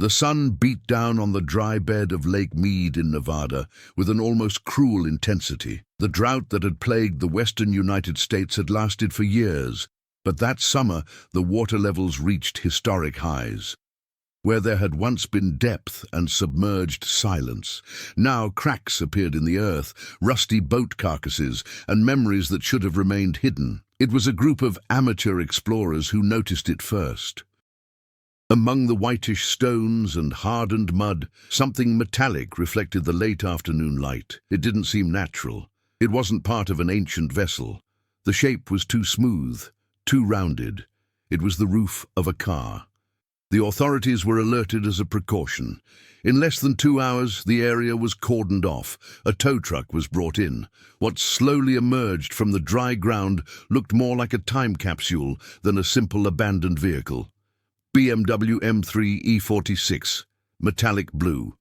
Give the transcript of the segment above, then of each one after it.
The sun beat down on the dry bed of Lake Mead in Nevada with an almost cruel intensity. The drought that had plagued the western United States had lasted for years, but that summer the water levels reached historic highs. Where there had once been depth and submerged silence, now cracks appeared in the earth, rusty boat carcasses, and memories that should have remained hidden. It was a group of amateur explorers who noticed it first. Among the whitish stones and hardened mud, something metallic reflected the late afternoon light. It didn't seem natural. It wasn't part of an ancient vessel. The shape was too smooth, too rounded. It was the roof of a car. The authorities were alerted as a precaution. In less than 2 hours, the area was cordoned off. A tow truck was brought in. What slowly emerged from the dry ground looked more like a time capsule than a simple abandoned vehicle. BMW M3 E46, metallic blue.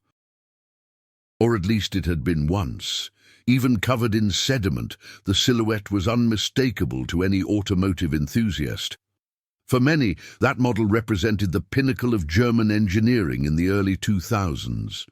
Or at least it had been once. Even covered in sediment, the silhouette was unmistakable to any automotive enthusiast. For many, that model represented the pinnacle of German engineering in the early 2000s.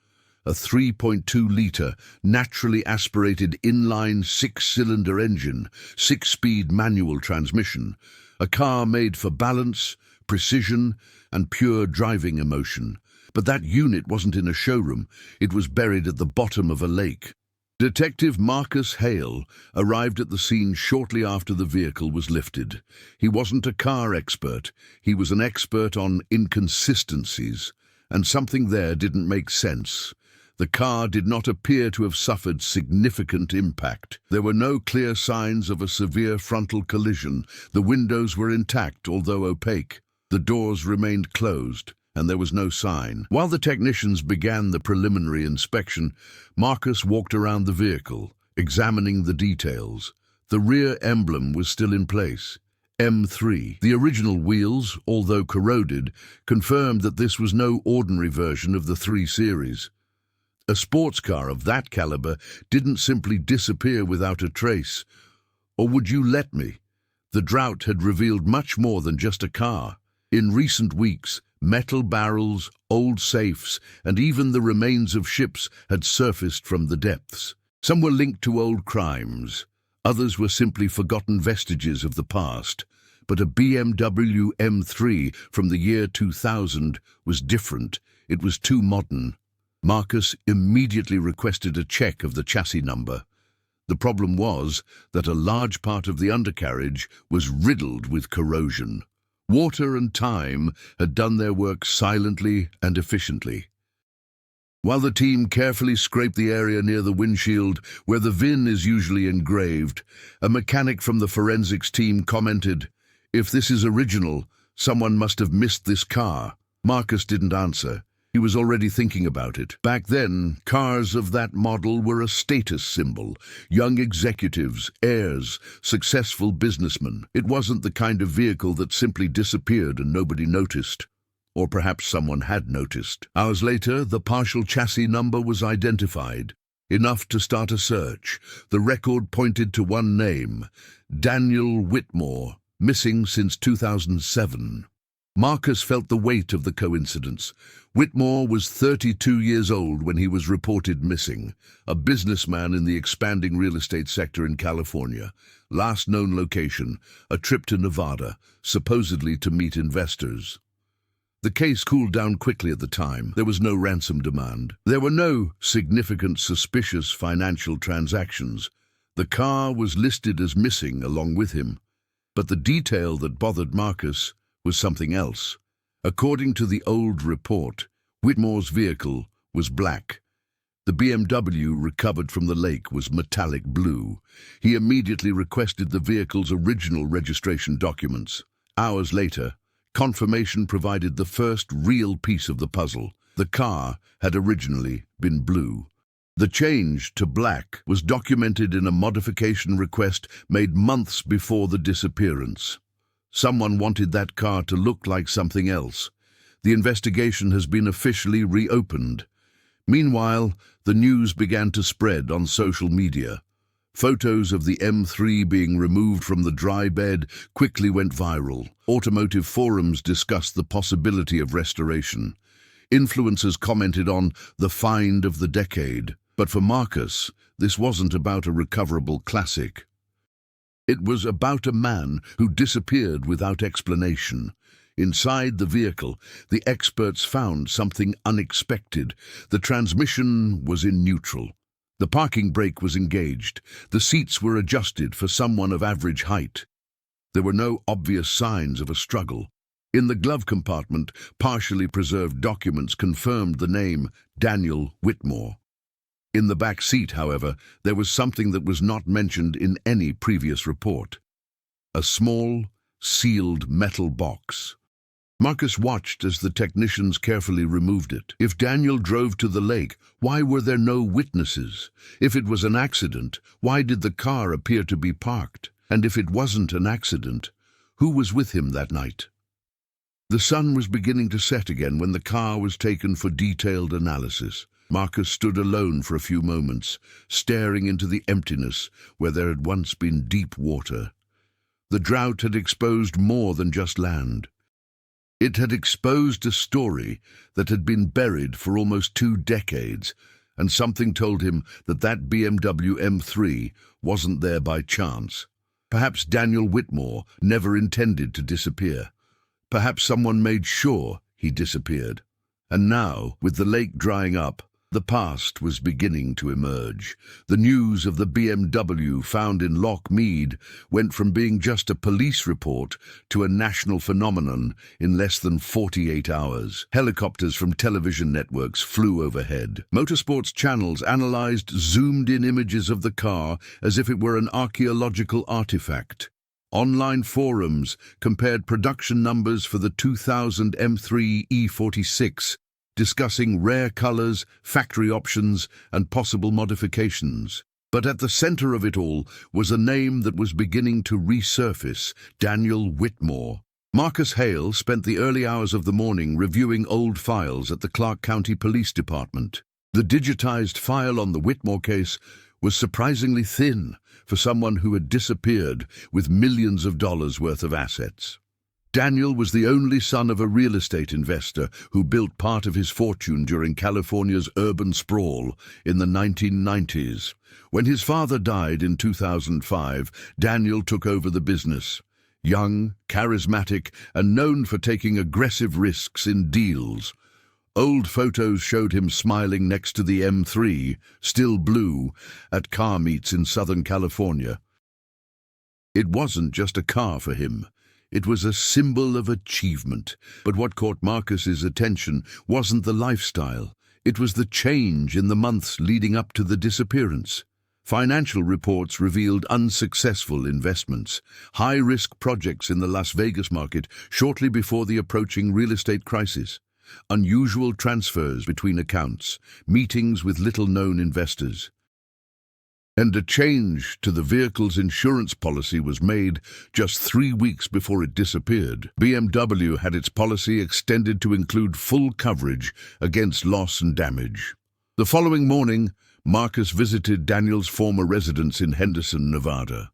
A 3.2-litre, naturally aspirated inline 6-cylinder engine, 6-speed manual transmission, a car made for balance, precision, and pure driving emotion. But that unit wasn't in a showroom, it was buried at the bottom of a lake. Detective Marcus Hale arrived at the scene shortly after the vehicle was lifted. He wasn't a car expert, he was an expert on inconsistencies, and something there didn't make sense. The car did not appear to have suffered significant impact. There were no clear signs of a severe frontal collision. The windows were intact, although opaque. The doors remained closed, and there was no sign. While the technicians began the preliminary inspection, Marcus walked around the vehicle, examining the details. The rear emblem was still in place. M3. The original wheels, although corroded, confirmed that this was no ordinary version of the 3 Series. A sports car of that caliber didn't simply disappear without a trace. Or would you let me? The drought had revealed much more than just a car. In recent weeks, metal barrels, old safes, and even the remains of ships had surfaced from the depths. Some were linked to old crimes. Others were simply forgotten vestiges of the past. But a BMW M3 from the year 2000 was different. It was too modern. Marcus immediately requested a check of the chassis number. The problem was that a large part of the undercarriage was riddled with corrosion. Water and time had done their work silently and efficiently. While the team carefully scraped the area near the windshield, where the VIN is usually engraved, a mechanic from the forensics team commented, "If this is original, someone must have missed this car." Marcus didn't answer. He was already thinking about it. Back then, cars of that model were a status symbol. Young executives, heirs, successful businessmen. It wasn't the kind of vehicle that simply disappeared and nobody noticed. Or perhaps someone had noticed. Hours later, the partial chassis number was identified. Enough to start a search. The record pointed to one name, Daniel Whitmore, missing since 2007. Marcus felt the weight of the coincidence. Whitmore was 32 years old when he was reported missing, a businessman in the expanding real estate sector in California. Last known location, a trip to Nevada, supposedly to meet investors. The case cooled down quickly at the time. There was no ransom demand. There were no significant suspicious financial transactions. The car was listed as missing along with him. But the detail that bothered Marcus was something else. According to the old report, Whitmore's vehicle was black. The BMW recovered from the lake was metallic blue. He immediately requested the vehicle's original registration documents. Hours later, confirmation provided the first real piece of the puzzle. The car had originally been blue. The change to black was documented in a modification request made months before the disappearance. Someone wanted that car to look like something else. The investigation has been officially reopened. Meanwhile, the news began to spread on social media. Photos of the M3 being removed from the dry bed quickly went viral. Automotive forums discussed the possibility of restoration. Influencers commented on the find of the decade. But for Marcus, this wasn't about a recoverable classic. It was about a man who disappeared without explanation. Inside the vehicle, the experts found something unexpected. The transmission was in neutral. The parking brake was engaged. The seats were adjusted for someone of average height. There were no obvious signs of a struggle. In the glove compartment, partially preserved documents confirmed the name Daniel Whitmore. In the back seat, however, there was something that was not mentioned in any previous report. A small, sealed metal box. Marcus watched as the technicians carefully removed it. If Daniel drove to the lake, why were there no witnesses? If it was an accident, why did the car appear to be parked? And if it wasn't an accident, who was with him that night? The sun was beginning to set again when the car was taken for detailed analysis. Marcus stood alone for a few moments, staring into the emptiness where there had once been deep water. The drought had exposed more than just land. It had exposed a story that had been buried for almost 2 decades, and something told him that that BMW M3 wasn't there by chance. Perhaps Daniel Whitmore never intended to disappear. Perhaps someone made sure he disappeared. And now, with the lake drying up, the past was beginning to emerge. The news of the BMW found in Loch Mead went from being just a police report to a national phenomenon in less than 48 hours. Helicopters from television networks flew overhead. Motorsports channels analyzed zoomed-in images of the car as if it were an archaeological artifact. Online forums compared production numbers for the 2000 M3 E46, discussing rare colors, factory options, and possible modifications. But at the center of it all was a name that was beginning to resurface: Daniel Whitmore. Marcus Hale spent the early hours of the morning reviewing old files at the Clark County Police Department. The digitized file on the Whitmore case was surprisingly thin for someone who had disappeared with millions of dollars worth of assets. Daniel was the only son of a real estate investor who built part of his fortune during California's urban sprawl in the 1990s. When his father died in 2005, Daniel took over the business. Young, charismatic, and known for taking aggressive risks in deals. Old photos showed him smiling next to the M3, still blue, at car meets in Southern California. It wasn't just a car for him. It was a symbol of achievement. But what caught Marcus's attention wasn't the lifestyle. It was the change in the months leading up to the disappearance. Financial reports revealed unsuccessful investments, high-risk projects in the Las Vegas market shortly before the approaching real estate crisis, unusual transfers between accounts, meetings with little-known investors. And a change to the vehicle's insurance policy was made just 3 weeks before it disappeared. BMW had its policy extended to include full coverage against loss and damage. The following morning, Marcus visited Daniel's former residence in Henderson, Nevada.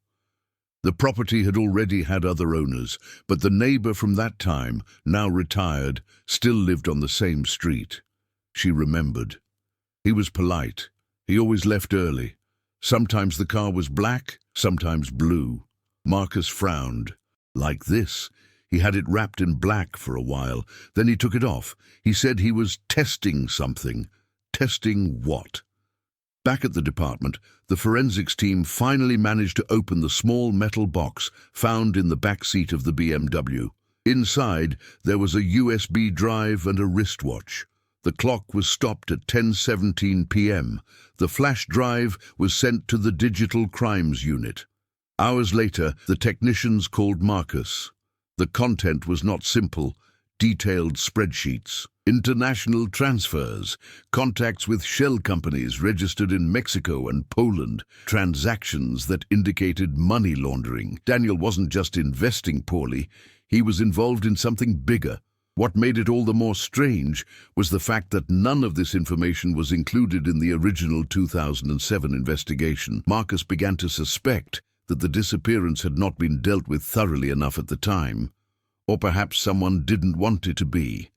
The property had already had other owners, but the neighbor from that time, now retired, still lived on the same street. She remembered. He was polite. He always left early. Sometimes the car was black, sometimes blue. Marcus frowned. Like this. He had it wrapped in black for a while. Then he took it off. He said he was testing something. Testing what? Back at the department, the forensics team finally managed to open the small metal box found in the back seat of the BMW. Inside, there was a USB drive and a wristwatch. The clock was stopped at 10:17 p.m. The flash drive was sent to the Digital Crimes Unit. Hours later, the technicians called Marcus. The content was not simple, detailed spreadsheets, international transfers, contacts with shell companies registered in Mexico and Poland, transactions that indicated money laundering. Daniel wasn't just investing poorly, he was involved in something bigger. What made it all the more strange was the fact that none of this information was included in the original 2007 investigation. Marcus began to suspect that the disappearance had not been dealt with thoroughly enough at the time, or perhaps someone didn't want it to be.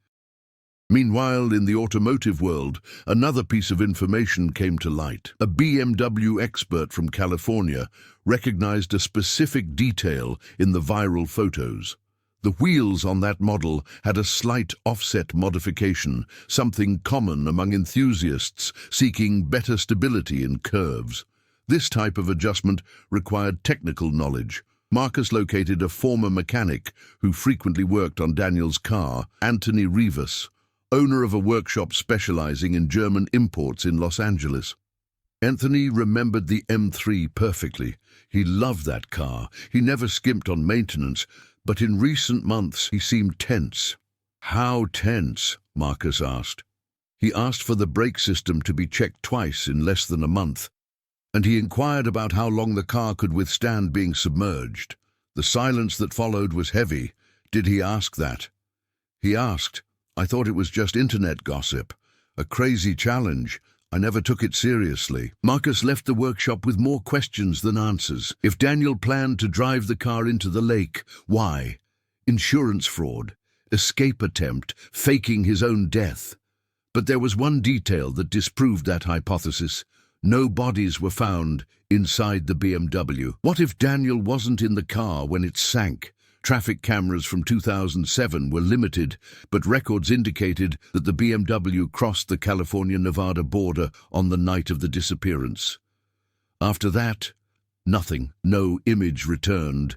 Meanwhile, in the automotive world, another piece of information came to light. A BMW expert from California recognized a specific detail in the viral photos. The wheels on that model had a slight offset modification, something common among enthusiasts seeking better stability in curves. This type of adjustment required technical knowledge. Marcus located a former mechanic who frequently worked on Daniel's car, Anthony Rivas, owner of a workshop specializing in German imports in Los Angeles. Anthony remembered the M3 perfectly. He loved that car. He never skimped on maintenance, but in recent months he seemed tense. How tense? Marcus asked. He asked for the brake system to be checked twice in less than a month, and he inquired about how long the car could withstand being submerged. The silence that followed was heavy. Did he ask that? He asked, "I thought it was just internet gossip. A crazy challenge. I never took it seriously." Marcus left the workshop with more questions than answers. If Daniel planned to drive the car into the lake, why? Insurance fraud, escape attempt, faking his own death. But there was one detail that disproved that hypothesis. No bodies were found inside the BMW. What if Daniel wasn't in the car when it sank? Traffic cameras from 2007 were limited, but records indicated that the BMW crossed the California-Nevada border on the night of the disappearance. After that, nothing, no image returned.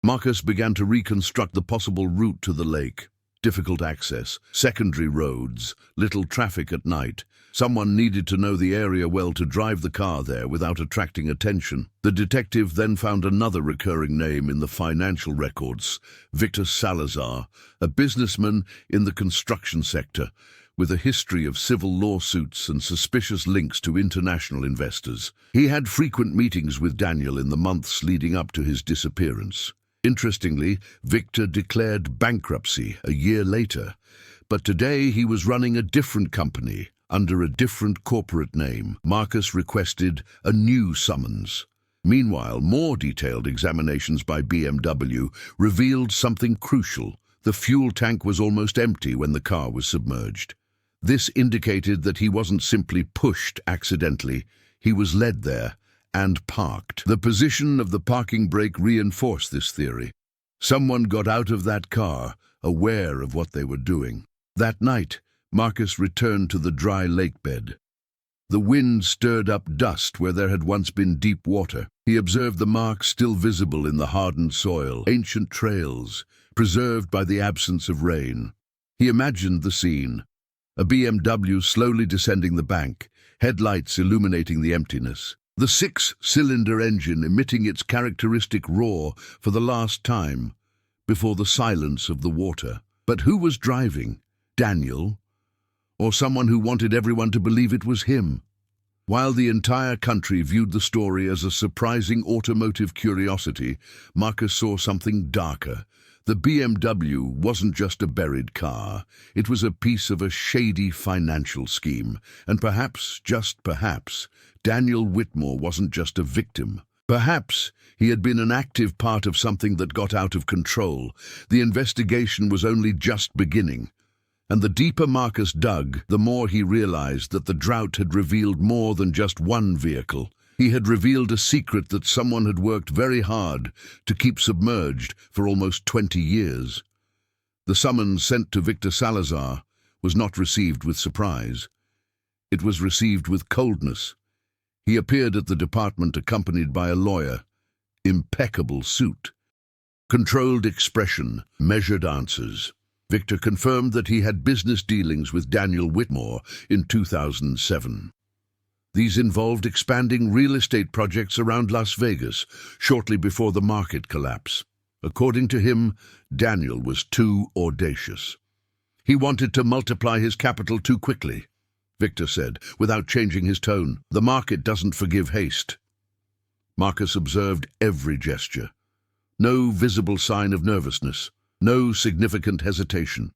Marcus began to reconstruct the possible route to the lake. Difficult access, secondary roads, little traffic at night. Someone needed to know the area well to drive the car there without attracting attention. The detective then found another recurring name in the financial records, Victor Salazar, a businessman in the construction sector, with a history of civil lawsuits and suspicious links to international investors. He had frequent meetings with Daniel in the months leading up to his disappearance. Interestingly, Victor declared bankruptcy a year later, but today he was running a different company under a different corporate name. Marcus requested a new summons. Meanwhile, more detailed examinations by BMW revealed something crucial. The fuel tank was almost empty when the car was submerged. This indicated that he wasn't simply pushed accidentally, he was led there and parked. The position of the parking brake reinforced this theory. Someone got out of that car, aware of what they were doing. That night, Marcus returned to the dry lake bed. The wind stirred up dust where there had once been deep water. He observed the marks still visible in the hardened soil, ancient trails, preserved by the absence of rain. He imagined the scene. A BMW slowly descending the bank, headlights illuminating the emptiness. The six-cylinder engine emitting its characteristic roar for the last time, before the silence of the water. But who was driving? Daniel? Or someone who wanted everyone to believe it was him? While the entire country viewed the story as a surprising automotive curiosity, Marcus saw something darker. The BMW wasn't just a buried car. It was a piece of a shady financial scheme. And perhaps, just perhaps, Daniel Whitmore wasn't just a victim. Perhaps he had been an active part of something that got out of control. The investigation was only just beginning. And the deeper Marcus dug, the more he realized that the drought had revealed more than just one vehicle. He had revealed a secret that someone had worked very hard to keep submerged for almost 20 years. The summons sent to Victor Salazar was not received with surprise. It was received with coldness. He appeared at the department accompanied by a lawyer. Impeccable suit. Controlled expression, measured answers. Victor confirmed that he had business dealings with Daniel Whitmore in 2007. These involved expanding real estate projects around Las Vegas shortly before the market collapse. According to him, Daniel was too audacious. He wanted to multiply his capital too quickly, Victor said, without changing his tone. The market doesn't forgive haste. Marcus observed every gesture. No visible sign of nervousness. No significant hesitation.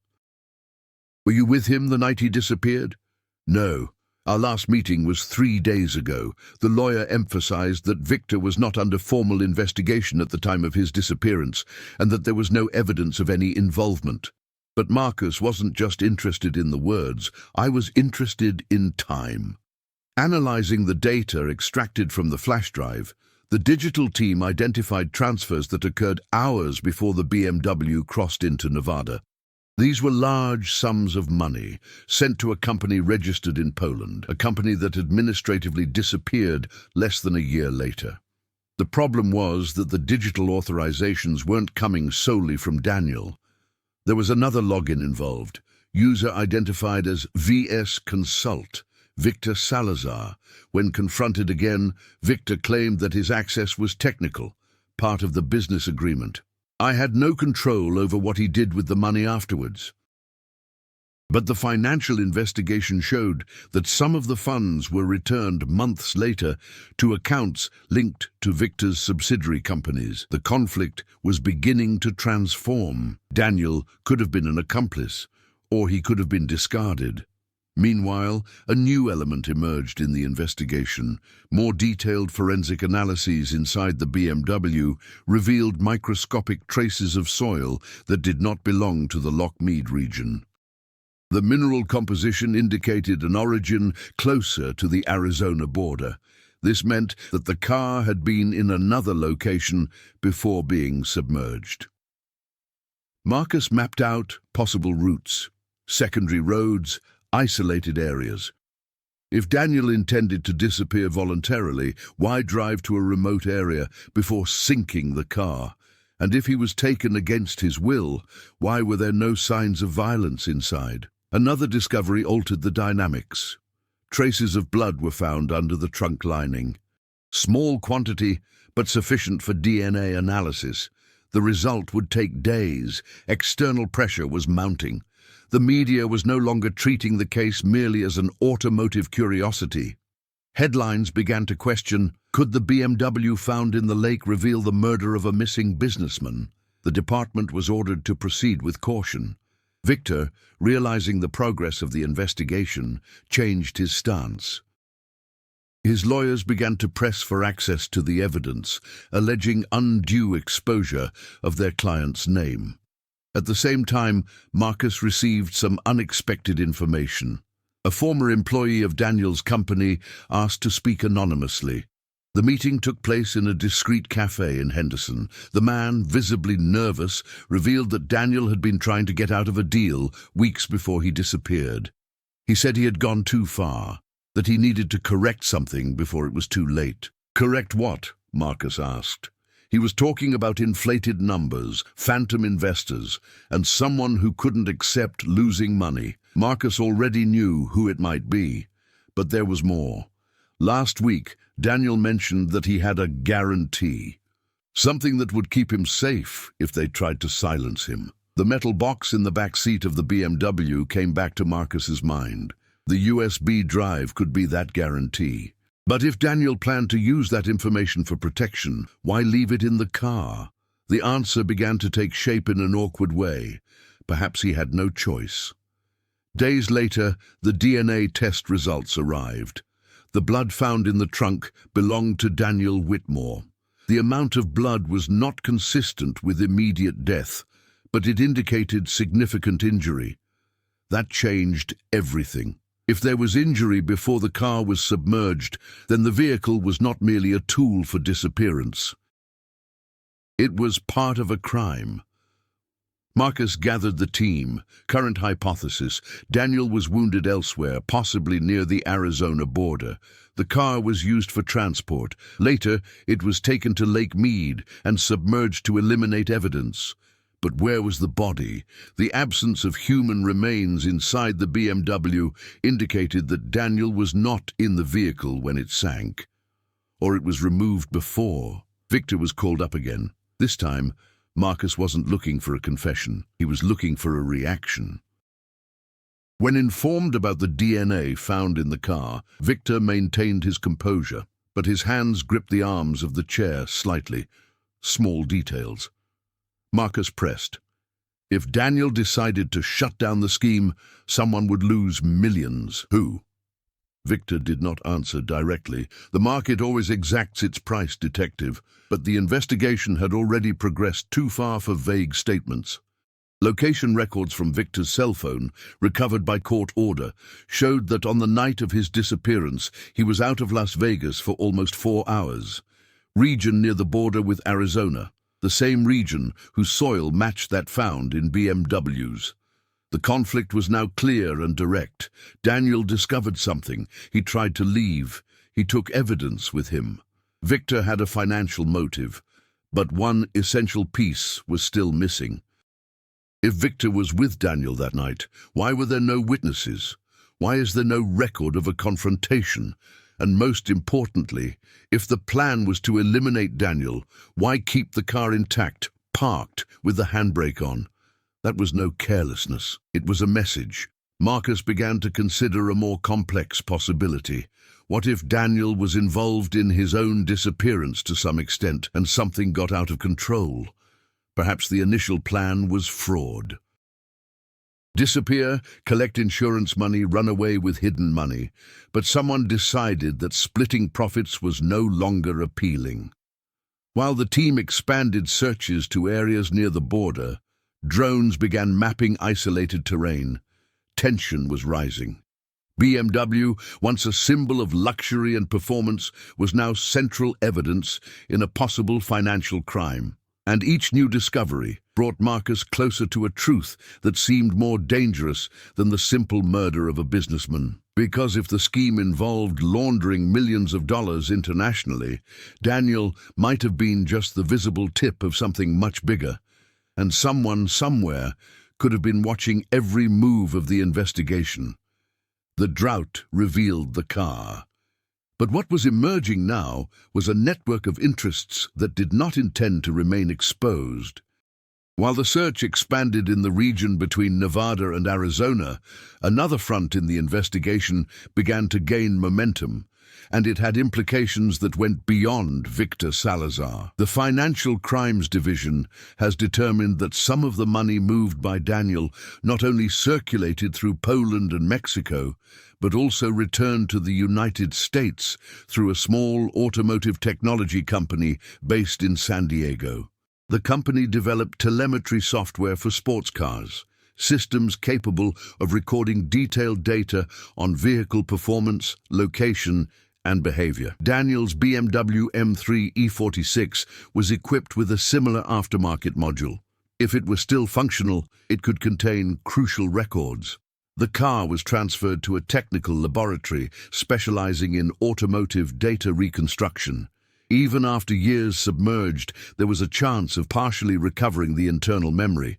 "Were you with him the night he disappeared?" "No. Our last meeting was 3 days ago." The lawyer emphasized that Victor was not under formal investigation at the time of his disappearance and that there was no evidence of any involvement. But Marcus wasn't just interested in the words, I was interested in time. Analyzing the data extracted from the flash drive, the digital team identified transfers that occurred hours before the BMW crossed into Nevada. These were large sums of money sent to a company registered in Poland, a company that administratively disappeared less than a year later. The problem was that the digital authorizations weren't coming solely from Daniel. There was another login involved, user identified as VS Consult, Victor Salazar. When confronted again, Victor claimed that his access was technical, part of the business agreement. I had no control over what he did with the money afterwards. But the financial investigation showed that some of the funds were returned months later to accounts linked to Victor's subsidiary companies. The conflict was beginning to transform. Daniel could have been an accomplice, or he could have been discarded. Meanwhile, a new element emerged in the investigation. More detailed forensic analyses inside the BMW revealed microscopic traces of soil that did not belong to the Lockmead region. The mineral composition indicated an origin closer to the Arizona border. This meant that the car had been in another location before being submerged. Marcus mapped out possible routes, secondary roads, isolated areas. If Daniel intended to disappear voluntarily, why drive to a remote area before sinking the car? And if he was taken against his will, why were there no signs of violence inside? Another discovery altered the dynamics. Traces of blood were found under the trunk lining. Small quantity, but sufficient for DNA analysis. The result would take days. External pressure was mounting. The media was no longer treating the case merely as an automotive curiosity. Headlines began to question, could the BMW found in the lake reveal the murder of a missing businessman? The department was ordered to proceed with caution. Victor, realizing the progress of the investigation, changed his stance. His lawyers began to press for access to the evidence, alleging undue exposure of their client's name. At the same time, Marcus received some unexpected information. A former employee of Daniel's company asked to speak anonymously. The meeting took place in a discreet cafe in Henderson. The man, visibly nervous, revealed that Daniel had been trying to get out of a deal weeks before he disappeared. He said he had gone too far, that he needed to correct something before it was too late. Correct what? Marcus asked. He was talking about inflated numbers, phantom investors, and someone who couldn't accept losing money. Marcus already knew who it might be, but there was more. Last week, Daniel mentioned that he had a guarantee, something that would keep him safe if they tried to silence him. The metal box in the back seat of the BMW came back to Marcus's mind. The USB drive could be that guarantee. But if Daniel planned to use that information for protection, why leave it in the car? The answer began to take shape in an awkward way. Perhaps he had no choice. Days later, the DNA test results arrived. The blood found in the trunk belonged to Daniel Whitmore. The amount of blood was not consistent with immediate death, but it indicated significant injury. That changed everything. If there was injury before the car was submerged, then the vehicle was not merely a tool for disappearance. It was part of a crime. Marcus gathered the team. Current hypothesis: Daniel was wounded elsewhere, possibly near the Arizona border. The car was used for transport. Later, it was taken to Lake Mead and submerged to eliminate evidence. But where was the body? The absence of human remains inside the BMW indicated that Daniel was not in the vehicle when it sank. Or it was removed before. Victor was called up again. This time, Marcus wasn't looking for a confession. He was looking for a reaction. When informed about the DNA found in the car, Victor maintained his composure, but his hands gripped the arms of the chair slightly. Small details. Marcus pressed. If Daniel decided to shut down the scheme, someone would lose millions. Who? Victor did not answer directly. The market always exacts its price, detective, but the investigation had already progressed too far for vague statements. Location records from Victor's cell phone, recovered by court order, showed that on the night of his disappearance, he was out of Las Vegas for almost 4 hours. Region near the border with Arizona, the same region whose soil matched that found in BMWs. The conflict was now clear and direct. Daniel discovered something. He tried to leave. He took evidence with him. Victor had a financial motive, but one essential piece was still missing. If Victor was with Daniel that night, why were there no witnesses? Why is there no record of a confrontation? And most importantly, if the plan was to eliminate Daniel, why keep the car intact, parked, with the handbrake on? That was no carelessness. It was a message. Marcus began to consider a more complex possibility. What if Daniel was involved in his own disappearance to some extent, and something got out of control? Perhaps the initial plan was fraud. Disappear, collect insurance money, run away with hidden money. But someone decided that splitting profits was no longer appealing. While the team expanded searches to areas near the border, drones began mapping isolated terrain. Tension was rising. BMW, once a symbol of luxury and performance, was now central evidence in a possible financial crime. And each new discovery brought Marcus closer to a truth that seemed more dangerous than the simple murder of a businessman. Because if the scheme involved laundering millions of dollars internationally, Daniel might have been just the visible tip of something much bigger. And someone somewhere could have been watching every move of the investigation. The drought revealed the car. But what was emerging now was a network of interests that did not intend to remain exposed. While the search expanded in the region between Nevada and Arizona, another front in the investigation began to gain momentum, and it had implications that went beyond Victor Salazar. The Financial Crimes Division has determined that some of the money moved by Daniel not only circulated through Poland and Mexico, but also returned to the United States through a small automotive technology company based in San Diego. The company developed telemetry software for sports cars, systems capable of recording detailed data on vehicle performance, location, and behavior. Daniel's BMW M3 E46 was equipped with a similar aftermarket module. If it was still functional, it could contain crucial records. The car was transferred to a technical laboratory specializing in automotive data reconstruction. Even after years submerged, there was a chance of partially recovering the internal memory.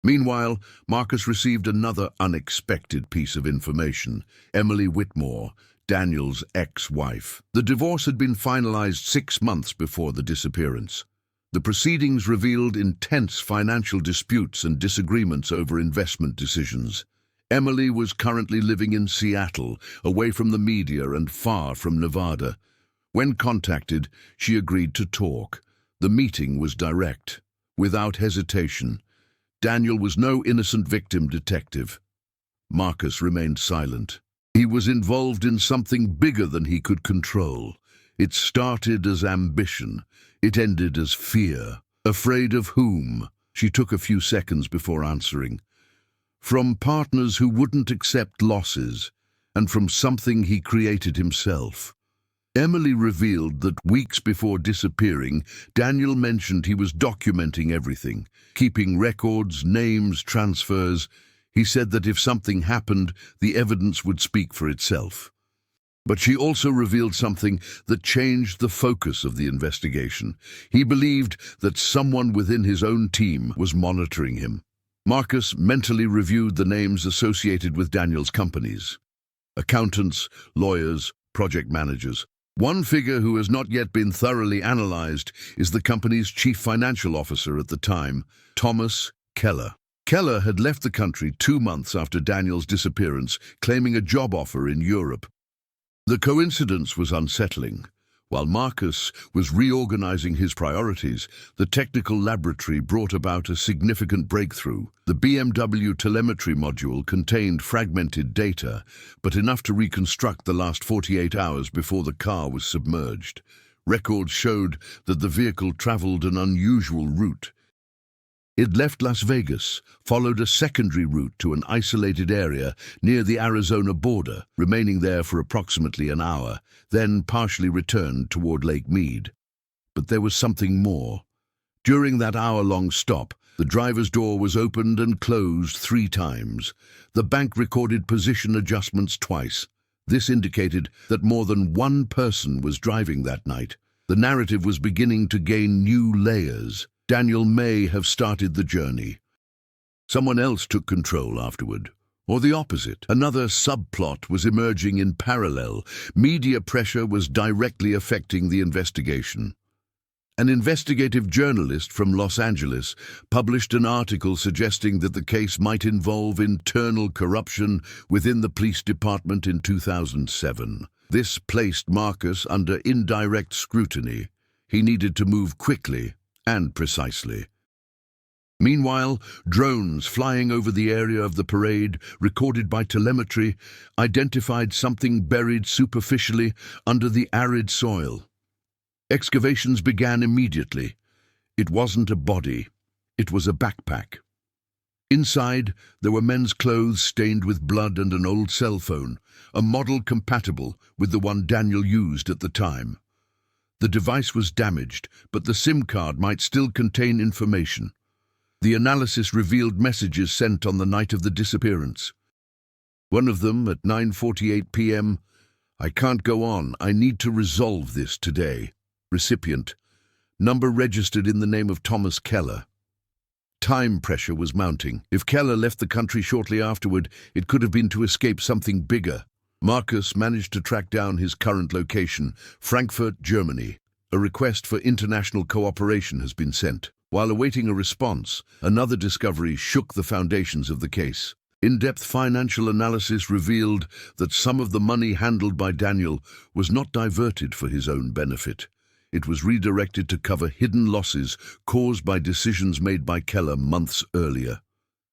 Meanwhile, Marcus received another unexpected piece of information. Emily Whitmore, Daniel's ex-wife. The divorce had been finalized 6 months before the disappearance. The proceedings revealed intense financial disputes and disagreements over investment decisions. Emily was currently living in Seattle, away from the media and far from Nevada. When contacted, she agreed to talk. The meeting was direct, without hesitation. Daniel was no innocent victim detective. Marcus remained silent. He was involved in something bigger than he could control. It started as ambition. It ended as fear. Afraid of whom? She took a few seconds before answering. From partners who wouldn't accept losses, and from something he created himself. Emily revealed that weeks before disappearing, Daniel mentioned he was documenting everything, keeping records, names, transfers. He said that if something happened, the evidence would speak for itself. But she also revealed something that changed the focus of the investigation. He believed that someone within his own team was monitoring him. Marcus mentally reviewed the names associated with Daniel's companies. Accountants, lawyers, project managers. One figure who has not yet been thoroughly analyzed is the company's chief financial officer at the time, Thomas Keller. Keller had left the country 2 months after Daniel's disappearance, claiming a job offer in Europe. The coincidence was unsettling. While Marcus was reorganizing his priorities, the technical laboratory brought about a significant breakthrough. The BMW telemetry module contained fragmented data, but enough to reconstruct the last 48 hours before the car was submerged. Records showed that the vehicle traveled an unusual route. It left Las Vegas, followed a secondary route to an isolated area near the Arizona border, remaining there for approximately an hour, then partially returned toward Lake Mead. But there was something more. During that hour-long stop, the driver's door was opened and closed 3 times. The bank recorded position adjustments twice. This indicated that more than one person was driving that night. The narrative was beginning to gain new layers. Daniel may have started the journey. Someone else took control afterward. Or the opposite. Another subplot was emerging in parallel. Media pressure was directly affecting the investigation. An investigative journalist from Los Angeles published an article suggesting that the case might involve internal corruption within the police department in 2007. This placed Marcus under indirect scrutiny. He needed to move quickly and precisely. Meanwhile, drones flying over the area of the parade, recorded by telemetry, identified something buried superficially under the arid soil. Excavations began immediately. It wasn't a body, it was a backpack. Inside, there were men's clothes stained with blood and an old cell phone, a model compatible with the one Daniel used at the time. The device was damaged, but the SIM card might still contain information. The analysis revealed messages sent on the night of the disappearance. One of them, at 9:48 p.m., "I can't go on. I need to resolve this today." Recipient: number registered in the name of Thomas Keller. Time pressure was mounting. If Keller left the country shortly afterward, it could have been to escape something bigger. Marcus managed to track down his current location, Frankfurt, Germany. A request for international cooperation has been sent. While awaiting a response, another discovery shook the foundations of the case. In-depth financial analysis revealed that some of the money handled by Daniel was not diverted for his own benefit. It was redirected to cover hidden losses caused by decisions made by Keller months earlier.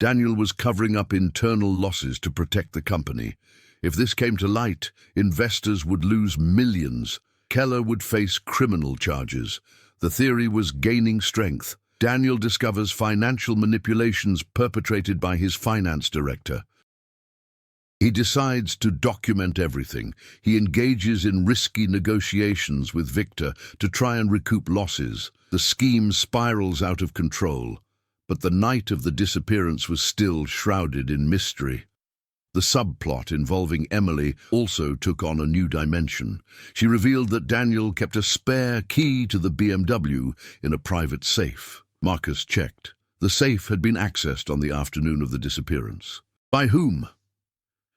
Daniel was covering up internal losses to protect the company. If this came to light, investors would lose millions. Keller would face criminal charges. The theory was gaining strength. Daniel discovers financial manipulations perpetrated by his finance director. He decides to document everything. He engages in risky negotiations with Victor to try and recoup losses. The scheme spirals out of control. But the night of the disappearance was still shrouded in mystery. The subplot involving Emily also took on a new dimension. She revealed that Daniel kept a spare key to the BMW in a private safe. Marcus checked. The safe had been accessed on the afternoon of the disappearance. By whom?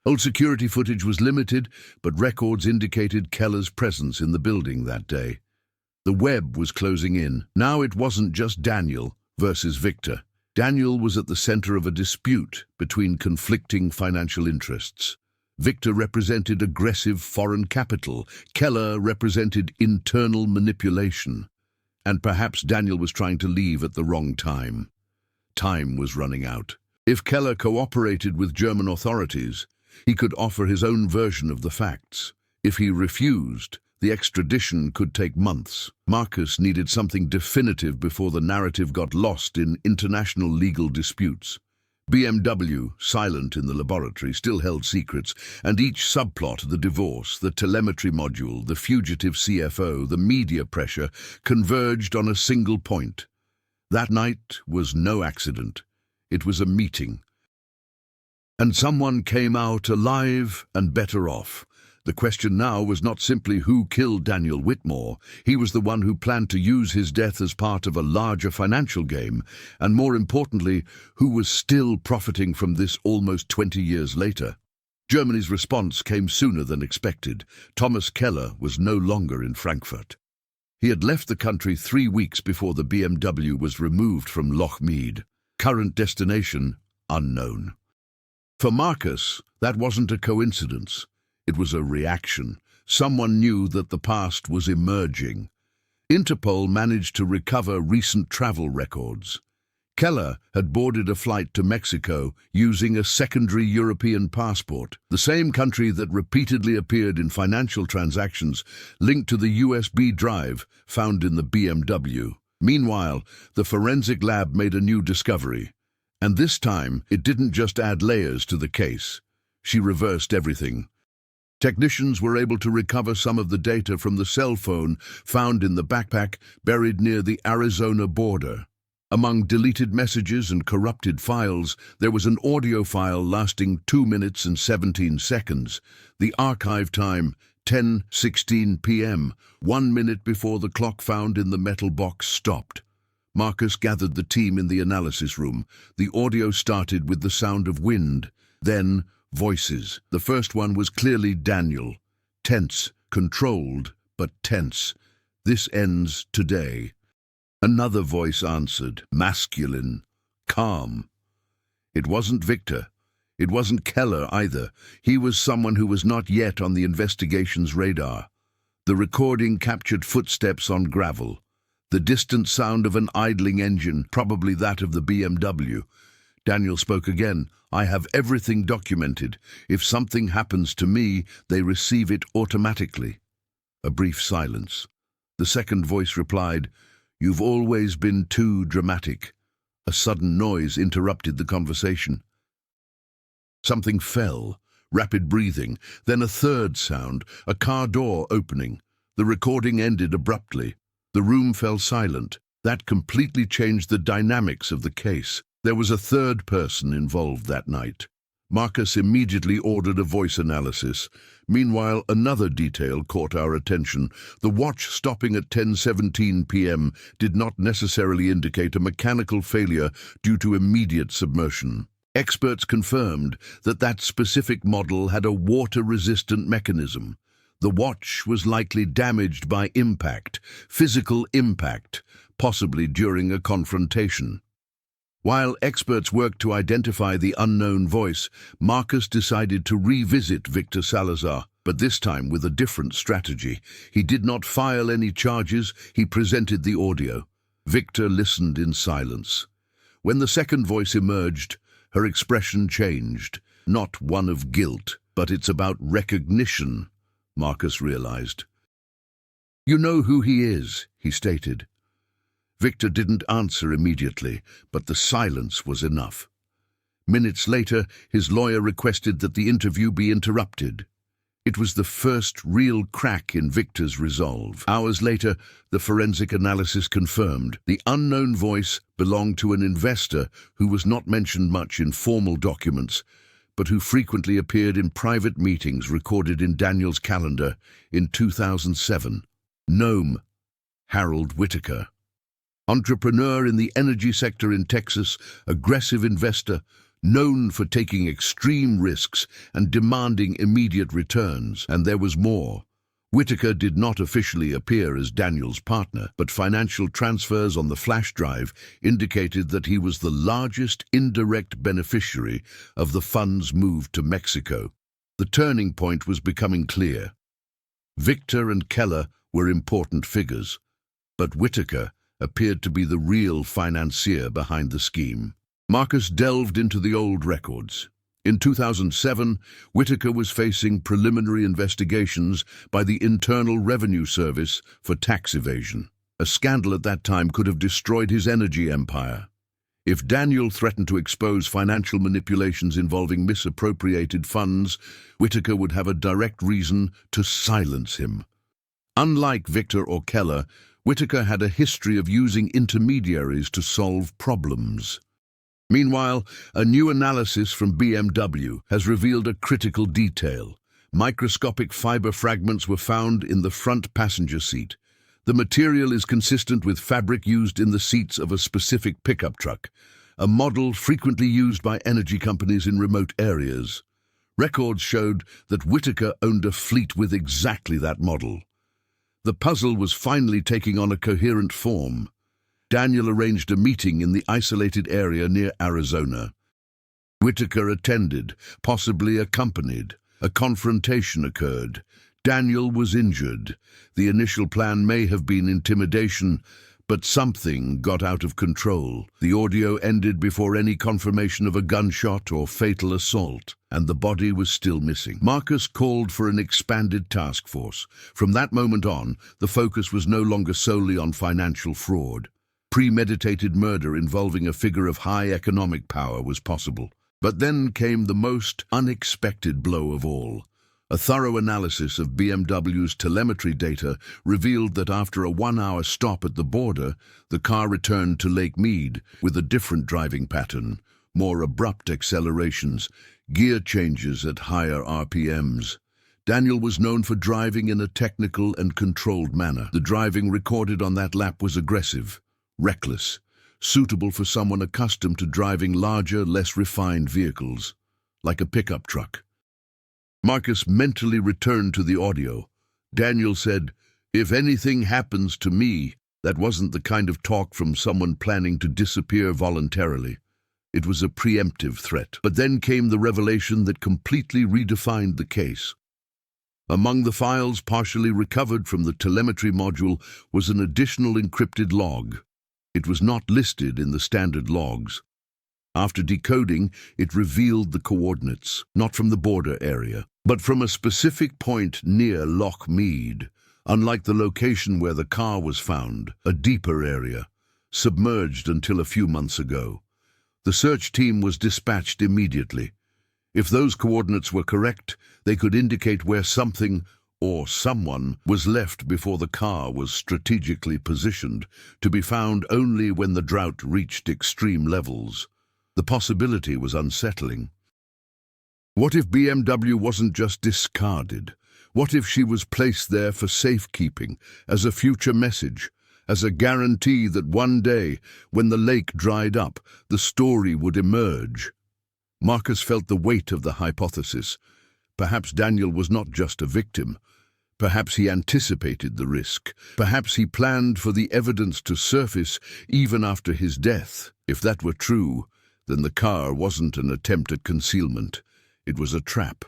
Old security footage was limited, but records indicated Keller's presence in the building that day. The web was closing in. Now it wasn't just Daniel versus Victor. Daniel was at the center of a dispute between conflicting financial interests. Victor represented aggressive foreign capital. Keller represented internal manipulation. And perhaps Daniel was trying to leave at the wrong time. Time was running out. If Keller cooperated with German authorities, he could offer his own version of the facts. If he refused, the extradition could take months. Marcus needed something definitive before the narrative got lost in international legal disputes. BMW, silent in the laboratory, still held secrets, and each subplot, the divorce, the telemetry module, the fugitive CFO, the media pressure, converged on a single point. That night was no accident. It was a meeting. And someone came out alive and better off. The question now was not simply who killed Daniel Whitmore. He was the one who planned to use his death as part of a larger financial game, and more importantly, who was still profiting from this almost 20 years later. Germany's response came sooner than expected. Thomas Keller was no longer in Frankfurt. He had left the country 3 weeks before the BMW was removed from Loch Mead. Current destination, unknown. For Marcus, that wasn't a coincidence. It was a reaction. Someone knew that the past was emerging. Interpol managed to recover recent travel records. Keller had boarded a flight to Mexico using a secondary European passport, the same country that repeatedly appeared in financial transactions linked to the USB drive found in the BMW. Meanwhile, the forensic lab made a new discovery. And this time, it didn't just add layers to the case. She reversed everything. Technicians were able to recover some of the data from the cell phone found in the backpack buried near the Arizona border. Among deleted messages and corrupted files, there was an audio file lasting 2 minutes and 17 seconds. The archive time, 10:16 p.m., 1 minute before the clock found in the metal box stopped. Marcus gathered the team in the analysis room. The audio started with the sound of wind, then voices. The first one was clearly Daniel. Tense, controlled, but tense. "This ends today." Another voice answered, masculine, calm. It wasn't Victor. It wasn't Keller either. He was someone who was not yet on the investigation's radar. The recording captured footsteps on gravel, the distant sound of an idling engine, probably that of the BMW. Daniel spoke again. "I have everything documented. If something happens to me, they receive it automatically." A brief silence. The second voice replied, "You've always been too dramatic." A sudden noise interrupted the conversation. Something fell, rapid breathing, then a third sound, a car door opening. The recording ended abruptly. The room fell silent. That completely changed the dynamics of the case. There was a third person involved that night. Marcus immediately ordered a voice analysis. Meanwhile, another detail caught our attention. The watch stopping at 10:17 p.m. did not necessarily indicate a mechanical failure due to immediate submersion. Experts confirmed that that specific model had a water-resistant mechanism. The watch was likely damaged by impact, physical impact, possibly during a confrontation. While experts worked to identify the unknown voice, Marcus decided to revisit Victor Salazar, but this time with a different strategy. He did not file any charges, he presented the audio. Victor listened in silence. When the second voice emerged, her expression changed. Not one of guilt, but it's about recognition, Marcus realized. "You know who he is," he stated. Victor didn't answer immediately, but the silence was enough. Minutes later, his lawyer requested that the interview be interrupted. It was the first real crack in Victor's resolve. Hours later, the forensic analysis confirmed the unknown voice belonged to an investor who was not mentioned much in formal documents, but who frequently appeared in private meetings recorded in Daniel's calendar in 2007. Nome, Harold Whitaker. Entrepreneur in the energy sector in Texas, aggressive investor, known for taking extreme risks and demanding immediate returns. And there was more. Whitaker did not officially appear as Daniel's partner, but financial transfers on the flash drive indicated that he was the largest indirect beneficiary of the funds moved to Mexico. The turning point was becoming clear. Victor and Keller were important figures, but Whitaker appeared to be the real financier behind the scheme. Marcus delved into the old records. In 2007, Whitaker was facing preliminary investigations by the Internal Revenue Service for tax evasion. A scandal at that time could have destroyed his energy empire. If Daniel threatened to expose financial manipulations involving misappropriated funds, Whitaker would have a direct reason to silence him. Unlike Victor or Keller, Whitaker had a history of using intermediaries to solve problems. Meanwhile, a new analysis from BMW has revealed a critical detail. Microscopic fiber fragments were found in the front passenger seat. The material is consistent with fabric used in the seats of a specific pickup truck, a model frequently used by energy companies in remote areas. Records showed that Whitaker owned a fleet with exactly that model. The puzzle was finally taking on a coherent form. Daniel arranged a meeting in the isolated area near Arizona. Whitaker attended, possibly accompanied. A confrontation occurred. Daniel was injured. The initial plan may have been intimidation, but something got out of control. The audio ended before any confirmation of a gunshot or fatal assault, and the body was still missing. Marcus called for an expanded task force. From that moment on, the focus was no longer solely on financial fraud. Premeditated murder involving a figure of high economic power was possible. But then came the most unexpected blow of all. A thorough analysis of BMW's telemetry data revealed that after a 1-hour stop at the border, the car returned to Lake Mead with a different driving pattern, more abrupt accelerations, gear changes at higher RPMs. Daniel was known for driving in a technical and controlled manner. The driving recorded on that lap was aggressive, reckless, suitable for someone accustomed to driving larger, less refined vehicles, like a pickup truck. Marcus mentally returned to the audio. Daniel said, "If anything happens to me," that wasn't the kind of talk from someone planning to disappear voluntarily. It was a preemptive threat. But then came the revelation that completely redefined the case. Among the files partially recovered from the telemetry module was an additional encrypted log. It was not listed in the standard logs. After decoding, it revealed the coordinates, not from the border area, but from a specific point near Loch Mead, unlike the location where the car was found, a deeper area, submerged until a few months ago. The search team was dispatched immediately. If those coordinates were correct, they could indicate where something or someone was left before the car was strategically positioned, to be found only when the drought reached extreme levels. The possibility was unsettling. What if BMW wasn't just discarded? What if she was placed there for safekeeping, as a future message, as a guarantee that one day, when the lake dried up, the story would emerge? Marcus felt the weight of the hypothesis. Perhaps Daniel was not just a victim. Perhaps he anticipated the risk. Perhaps he planned for the evidence to surface even after his death. If that were true, then the car wasn't an attempt at concealment. It was a trap.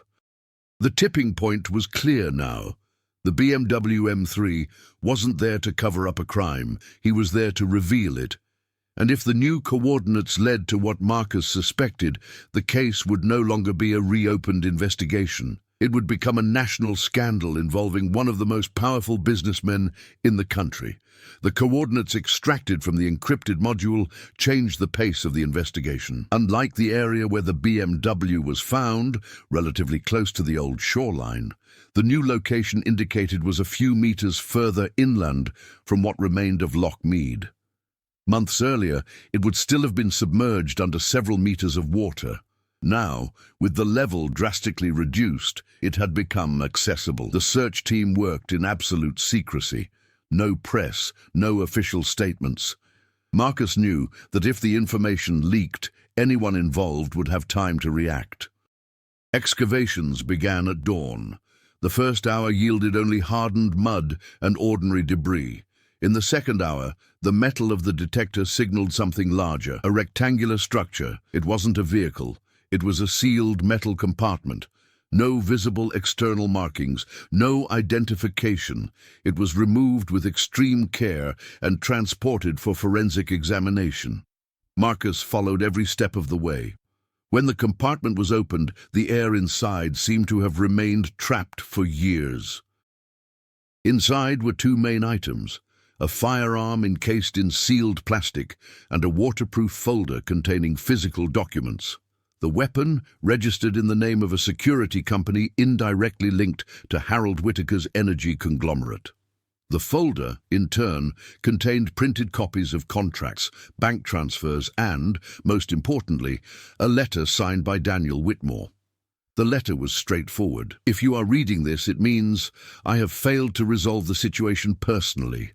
The tipping point was clear now. The BMW M3 wasn't there to cover up a crime. He was there to reveal it. And if the new coordinates led to what Marcus suspected, the case would no longer be a reopened investigation. It would become a national scandal involving one of the most powerful businessmen in the country. The coordinates extracted from the encrypted module changed the pace of the investigation. Unlike the area where the BMW was found, relatively close to the old shoreline, the new location indicated was a few meters further inland from what remained of Loch Mead. Months earlier, it would still have been submerged under several meters of water. Now, with the level drastically reduced, it had become accessible. The search team worked in absolute secrecy. No press, no official statements. Marcus knew that if the information leaked, anyone involved would have time to react. Excavations began at dawn. The first hour yielded only hardened mud and ordinary debris. In the second hour, the metal of the detector signaled something larger, a rectangular structure. It wasn't a vehicle. It was a sealed metal compartment. No visible external markings, no identification. It was removed with extreme care and transported for forensic examination. Marcus followed every step of the way. When the compartment was opened, the air inside seemed to have remained trapped for years. Inside were two main items: a firearm encased in sealed plastic and a waterproof folder containing physical documents. The weapon, registered in the name of a security company indirectly linked to Harold Whitaker's energy conglomerate. The folder, in turn, contained printed copies of contracts, bank transfers and, most importantly, a letter signed by Daniel Whitmore. The letter was straightforward. "If you are reading this, it means I have failed to resolve the situation personally."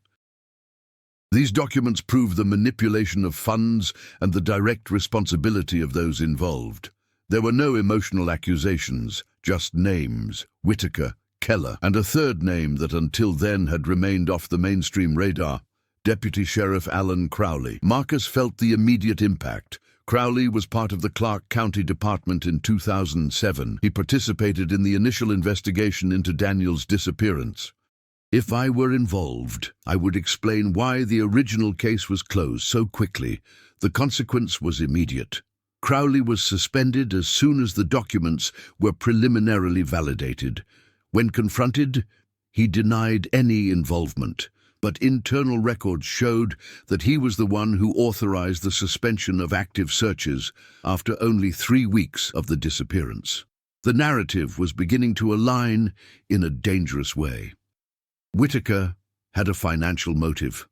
These documents prove the manipulation of funds and the direct responsibility of those involved. There were no emotional accusations, just names: Whitaker, Keller, and a third name that until then had remained off the mainstream radar: Deputy Sheriff Alan Crowley. Marcus felt the immediate impact. Crowley was part of the Clark County Department in 2007. He participated in the initial investigation into Daniel's disappearance. If I were involved, I would explain why the original case was closed so quickly. The consequence was immediate. Crowley was suspended as soon as the documents were preliminarily validated. When confronted, he denied any involvement. but internal records showed that he was the one who authorized the suspension of active searches after only 3 weeks of the disappearance. The narrative was beginning to align in a dangerous way. Whitaker had a financial motive.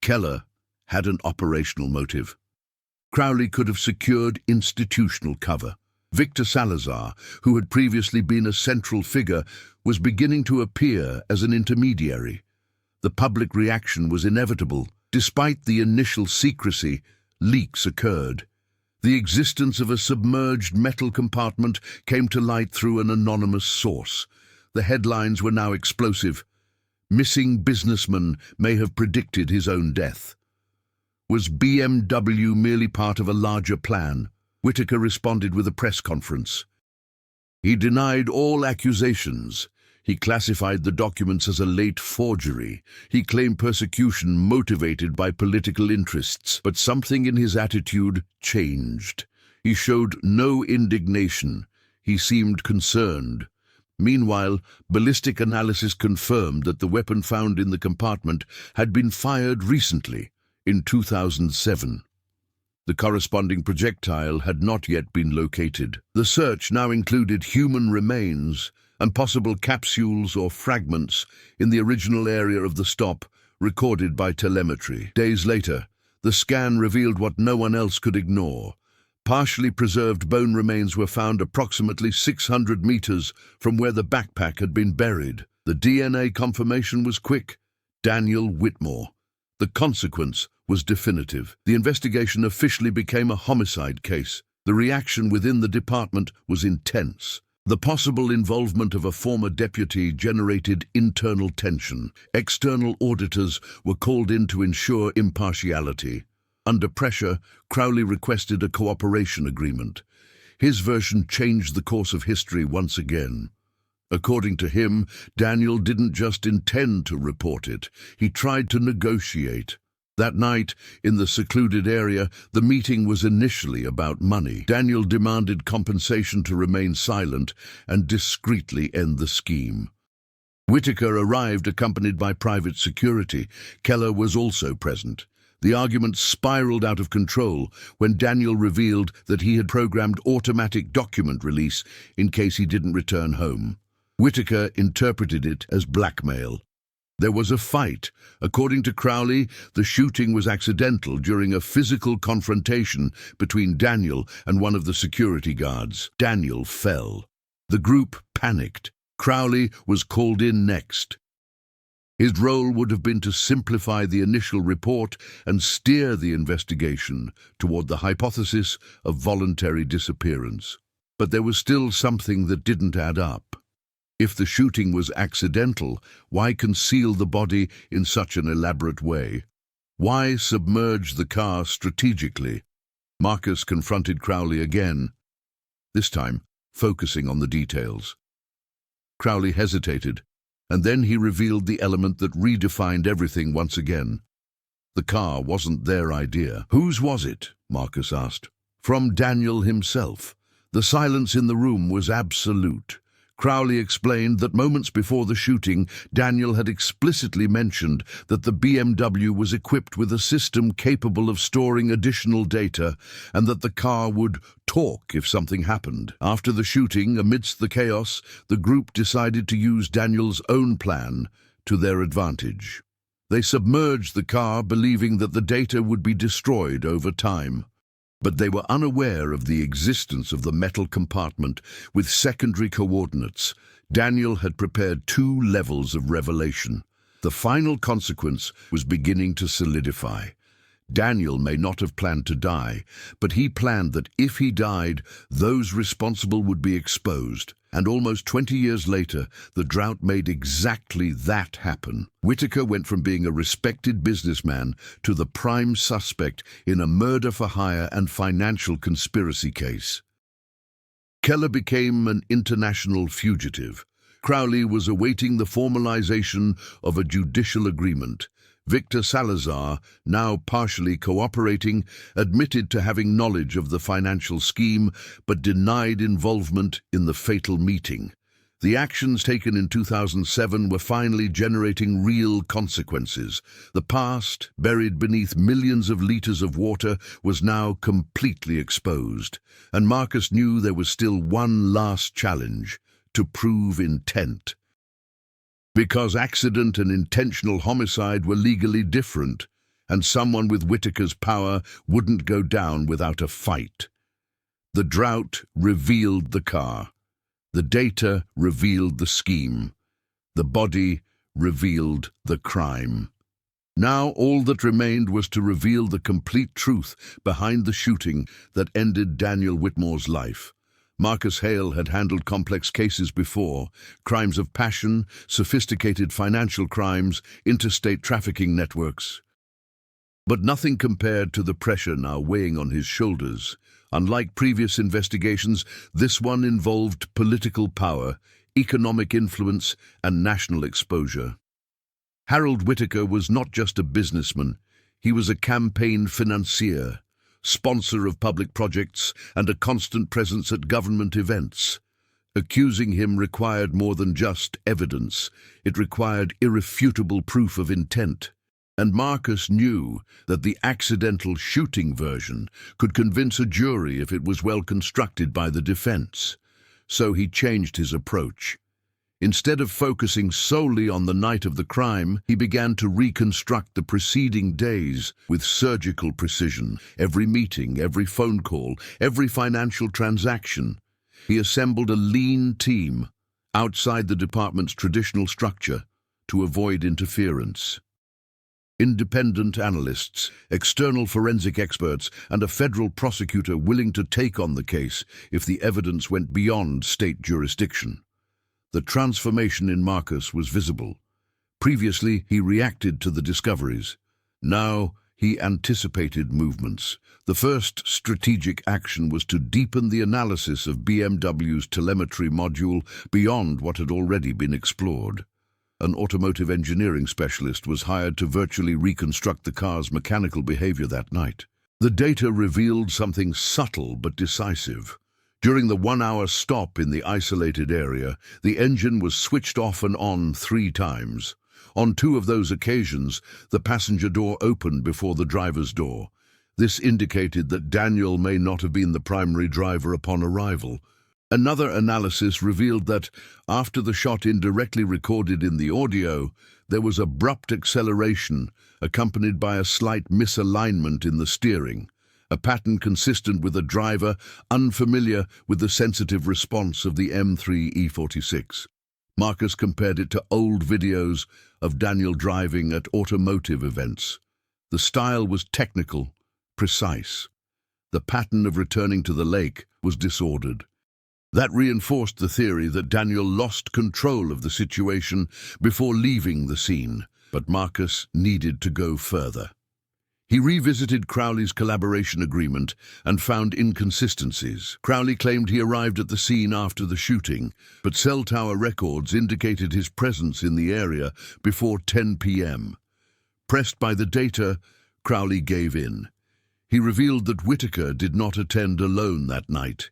Keller had an operational motive. Crowley could have secured institutional cover. Victor Salazar, who had previously been a central figure, was beginning to appear as an intermediary. The public reaction was inevitable. Despite the initial secrecy, leaks occurred. The existence of a submerged metal compartment came to light through an anonymous source. The headlines were now explosive. Missing businessman may have predicted his own death. Was BMW merely part of a larger plan? Whitaker responded with a press conference. He denied all accusations. He classified the documents as a late forgery. He claimed persecution motivated by political interests, but something in his attitude changed. He showed no indignation. He seemed concerned. Meanwhile, ballistic analysis confirmed that the weapon found in the compartment had been fired recently, in 2007. The corresponding projectile had not yet been located. The search now included human remains and possible capsules or fragments in the original area of the stop, recorded by telemetry. Days later, the scan revealed what no one else could ignore. Partially preserved bone remains were found approximately 600 meters from where the backpack had been buried. The DNA confirmation was quick: Daniel Whitmore. The consequence was definitive. The investigation officially became a homicide case. The reaction within the department was intense. The possible involvement of a former deputy generated internal tension. External auditors were called in to ensure impartiality. Under pressure, Crowley requested a cooperation agreement. His version changed the course of history once again. According to him, Daniel didn't just intend to report it. He tried to negotiate. That night, in the secluded area, the meeting was initially about money. Daniel demanded compensation to remain silent and discreetly end the scheme. Whitaker arrived accompanied by private security. Keller was also present. The argument spiraled out of control when Daniel revealed that he had programmed automatic document release in case he didn't return home. Whitaker interpreted it as blackmail. There was a fight. According to Crowley, the shooting was accidental during a physical confrontation between Daniel and one of the security guards. Daniel fell. The group panicked. Crowley was called in next. His role would have been to simplify the initial report and steer the investigation toward the hypothesis of voluntary disappearance. But there was still something that didn't add up. If the shooting was accidental, why conceal the body in such an elaborate way? Why submerge the car strategically? Marcus confronted Crowley again, this time focusing on the details. Crowley hesitated, and then he revealed the element that redefined everything once again. The car wasn't their idea. Whose was it? Marcus asked. From Daniel himself. The silence in the room was absolute. Crowley explained that moments before the shooting, Daniel had explicitly mentioned that the BMW was equipped with a system capable of storing additional data and that the car would talk if something happened. After the shooting, amidst the chaos, the group decided to use Daniel's own plan to their advantage. They submerged the car, believing that the data would be destroyed over time. But they were unaware of the existence of the metal compartment with secondary coordinates. Daniel had prepared 2 levels of revelation. The final consequence was beginning to solidify. Daniel may not have planned to die, but he planned that if he died, those responsible would be exposed. And almost 20 years later, the drought made exactly that happen. Whitaker went from being a respected businessman to the prime suspect in a murder-for-hire and financial conspiracy case. Keller became an international fugitive. Crowley was awaiting the formalization of a judicial agreement. Victor Salazar, now partially cooperating, admitted to having knowledge of the financial scheme but denied involvement in the fatal meeting. The actions taken in 2007 were finally generating real consequences. The past, buried beneath millions of liters of water, was now completely exposed, and Marcus knew there was still one last challenge: to prove intent. Because accident and intentional homicide were legally different, and someone with Whitaker's power wouldn't go down without a fight. The drought revealed the car. The data revealed the scheme. The body revealed the crime. Now all that remained was to reveal the complete truth behind the shooting that ended Daniel Whitmore's life. Marcus Hale had handled complex cases before: crimes of passion, sophisticated financial crimes, interstate trafficking networks. But nothing compared to the pressure now weighing on his shoulders. Unlike previous investigations, this one involved political power, economic influence, and national exposure. Harold Whitaker was not just a businessman, he was a campaign financier, sponsor of public projects, and a constant presence at government events. Accusing him required more than just evidence. It required irrefutable proof of intent. And Marcus knew that the accidental shooting version could convince a jury if it was well constructed by the defense. So he changed his approach. Instead of focusing solely on the night of the crime, he began to reconstruct the preceding days with surgical precision. Every meeting, every phone call, every financial transaction. He assembled a lean team outside the department's traditional structure to avoid interference. Independent analysts, external forensic experts, and a federal prosecutor willing to take on the case if the evidence went beyond state jurisdiction. The transformation in Marcus was visible. Previously, he reacted to the discoveries. Now, he anticipated movements. The first strategic action was to deepen the analysis of BMW's telemetry module beyond what had already been explored. An automotive engineering specialist was hired to virtually reconstruct the car's mechanical behavior that night. The data revealed something subtle but decisive. During the 1-hour stop in the isolated area, the engine was switched off and on 3 times. On 2 of those occasions, the passenger door opened before the driver's door. This indicated that Daniel may not have been the primary driver upon arrival. Another analysis revealed that, after the shot indirectly recorded in the audio, there was abrupt acceleration, accompanied by a slight misalignment in the steering, a pattern consistent with a driver unfamiliar with the sensitive response of the M3 E46. Marcus compared it to old videos of Daniel driving at automotive events. The style was technical, precise. The pattern of returning to the lake was disordered. That reinforced the theory that Daniel lost control of the situation before leaving the scene, but Marcus needed to go further. He revisited Crowley's collaboration agreement and found inconsistencies. Crowley claimed he arrived at the scene after the shooting, but cell tower records indicated his presence in the area before 10 p.m. Pressed by the data, Crowley gave in. He revealed that Whitaker did not attend alone that night.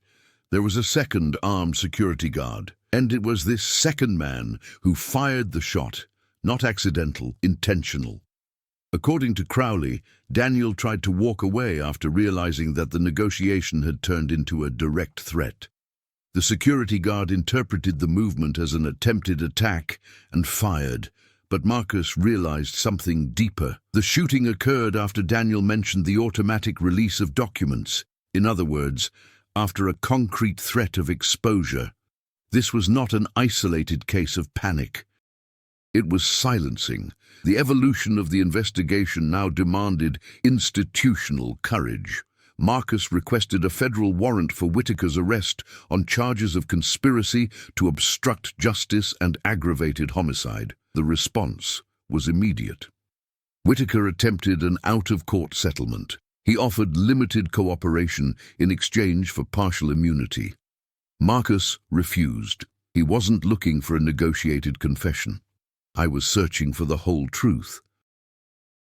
There was a second armed security guard, and it was this second man who fired the shot, not accidental, intentional. According to Crowley, Daniel tried to walk away after realizing that the negotiation had turned into a direct threat. The security guard interpreted the movement as an attempted attack and fired, but Marcus realized something deeper. The shooting occurred after Daniel mentioned the automatic release of documents. In other words, after a concrete threat of exposure. This was not an isolated case of panic. It was silencing. The evolution of the investigation now demanded institutional courage. Marcus requested a federal warrant for Whitaker's arrest on charges of conspiracy to obstruct justice and aggravated homicide. The response was immediate. Whitaker attempted an out-of-court settlement. He offered limited cooperation in exchange for partial immunity. Marcus refused. He wasn't looking for a negotiated confession. I was searching for the whole truth.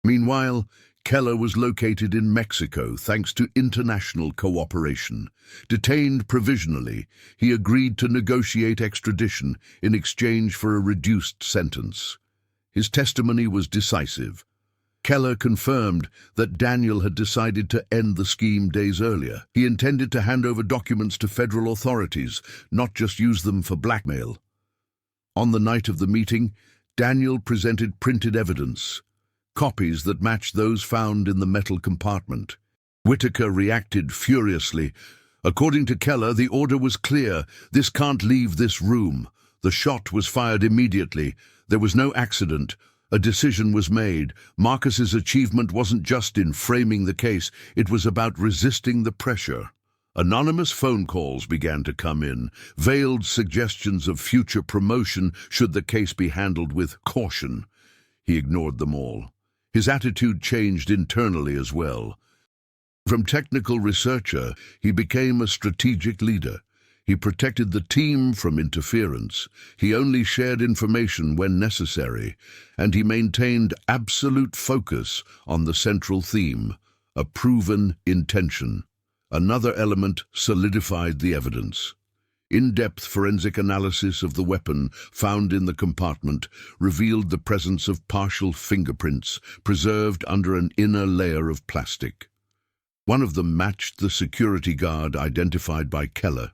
Meanwhile, Keller was located in Mexico thanks to international cooperation. Detained provisionally, he agreed to negotiate extradition in exchange for a reduced sentence. His testimony was decisive. Keller confirmed that Daniel had decided to end the scheme days earlier. He intended to hand over documents to federal authorities, not just use them for blackmail. On the night of the meeting, Daniel presented printed evidence, copies that matched those found in the metal compartment. Whitaker reacted furiously. According to Keller, the order was clear: this can't leave this room. The shot was fired immediately. There was no accident. A decision was made. Marcus's achievement wasn't just in framing the case, it was about resisting the pressure. Anonymous phone calls began to come in, veiled suggestions of future promotion should the case be handled with caution. He ignored them all. His attitude changed internally as well. From technical researcher, he became a strategic leader. He protected the team from interference. He only shared information when necessary, and he maintained absolute focus on the central theme, a proven intention. Another element solidified the evidence. In-depth forensic analysis of the weapon found in the compartment revealed the presence of partial fingerprints preserved under an inner layer of plastic. One of them matched the security guard identified by Keller.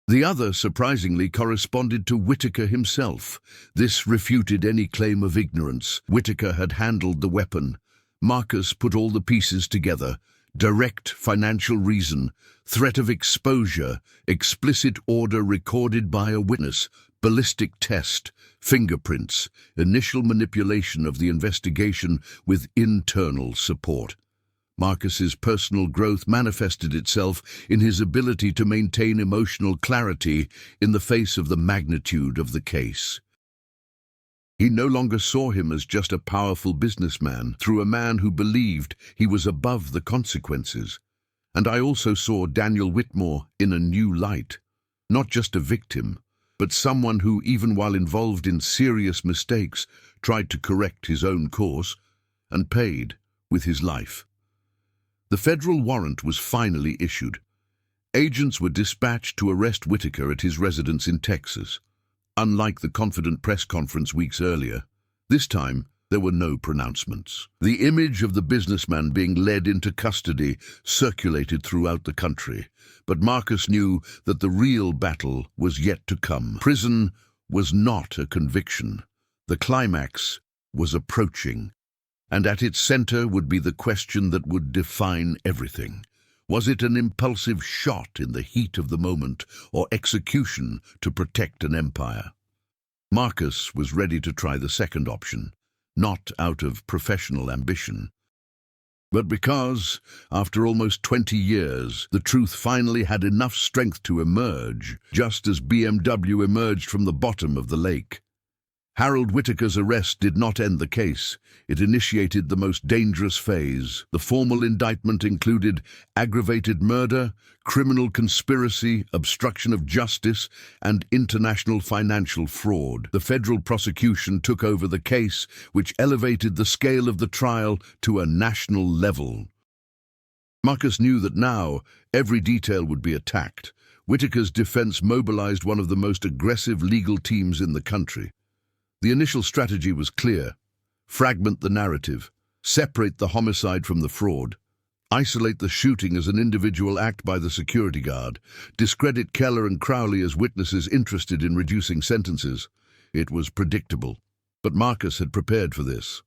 The other, surprisingly, corresponded to Whitaker himself. This refuted any claim of ignorance. Whitaker had handled the weapon. Marcus put all the pieces together. Direct financial reason, threat of exposure, explicit order recorded by a witness, ballistic test, fingerprints, initial manipulation of the investigation with internal support. Marcus's personal growth manifested itself in his ability to maintain emotional clarity in the face of the magnitude of the case. He no longer saw him as just a powerful businessman, through a man who believed he was above the consequences. And I also saw Daniel Whitmore in a new light, not just a victim, but someone who, even while involved in serious mistakes, tried to correct his own course and paid with his life. The federal warrant was finally issued. Agents were dispatched to arrest Whitaker at his residence in Texas. Unlike the confident press conference weeks earlier, this time there were no pronouncements. The image of the businessman being led into custody circulated throughout the country, but Marcus knew that the real battle was yet to come. Prison was not a conviction. The climax was approaching, and at its center would be the question that would define everything. Was it an impulsive shot in the heat of the moment, or execution to protect an empire? Marcus was ready to try the second option, not out of professional ambition, but because, after almost 20 years, the truth finally had enough strength to emerge, just as BMW emerged from the bottom of the lake. Harold Whitaker's arrest did not end the case. It initiated the most dangerous phase. The formal indictment included aggravated murder, criminal conspiracy, obstruction of justice, and international financial fraud. The federal prosecution took over the case, which elevated the scale of the trial to a national level. Marcus knew that now every detail would be attacked. Whitaker's defense mobilized one of the most aggressive legal teams in the country. The initial strategy was clear: fragment the narrative, separate the homicide from the fraud, isolate the shooting as an individual act by the security guard, discredit Keller and Crowley as witnesses interested in reducing sentences. It was predictable, but Marcus had prepared for this.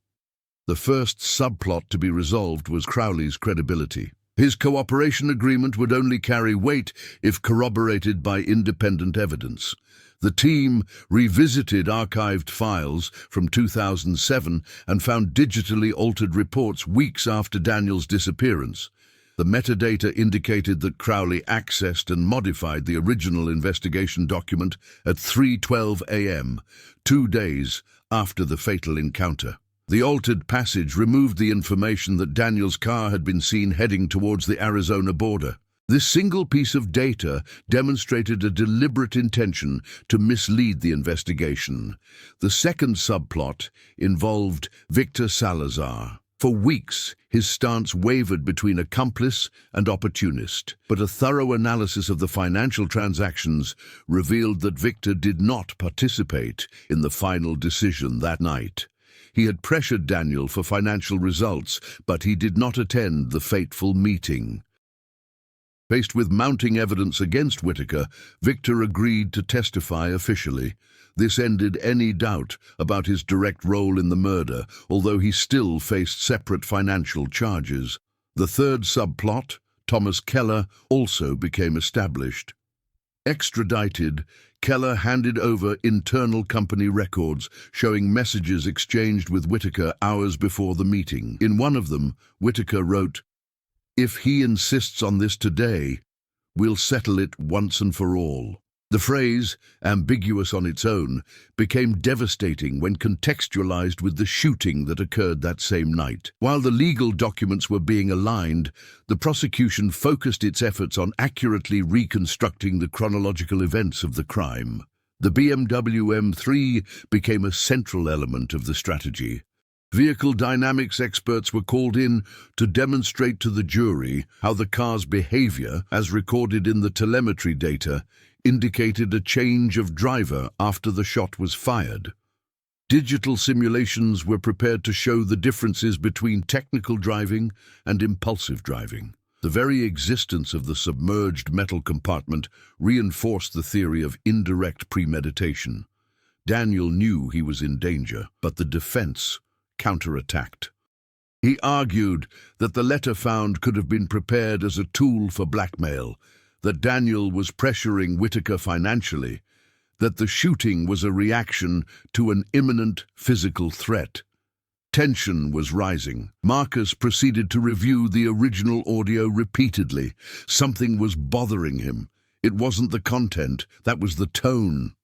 The first subplot to be resolved was Crowley's credibility. His cooperation agreement would only carry weight if corroborated by independent evidence. The team revisited archived files from 2007 and found digitally altered reports weeks after Daniel's disappearance. The metadata indicated that Crowley accessed and modified the original investigation document at 3:12 a.m., 2 days after the fatal encounter. The altered passage removed the information that Daniel's car had been seen heading towards the Arizona border. This single piece of data demonstrated a deliberate intention to mislead the investigation. The second subplot involved Victor Salazar. For weeks, his stance wavered between accomplice and opportunist, but a thorough analysis of the financial transactions revealed that Victor did not participate in the final decision that night. He had pressured Daniel for financial results, but he did not attend the fateful meeting. Faced with mounting evidence against Whitaker, Victor agreed to testify officially. This ended any doubt about his direct role in the murder, although he still faced separate financial charges. The third subplot, Thomas Keller, also became established. Extradited, Keller handed over internal company records showing messages exchanged with Whitaker hours before the meeting. In one of them, Whitaker wrote, "If he insists on this today, we'll settle it once and for all." The phrase, ambiguous on its own, became devastating when contextualized with the shooting that occurred that same night. While the legal documents were being aligned, the prosecution focused its efforts on accurately reconstructing the chronological events of the crime. The BMW M3 became a central element of the strategy. Vehicle dynamics experts were called in to demonstrate to the jury how the car's behavior, as recorded in the telemetry data, indicated a change of driver after the shot was fired. Digital simulations were prepared to show the differences between technical driving and impulsive driving. The very existence of the submerged metal compartment reinforced the theory of indirect premeditation. Daniel knew he was in danger, but the defense counterattacked. He argued that the letter found could have been prepared as a tool for blackmail, that Daniel was pressuring Whitaker financially, that the shooting was a reaction to an imminent physical threat. Tension was rising. Marcus proceeded to review the original audio repeatedly. Something was bothering him. It wasn't the content, that was the tone.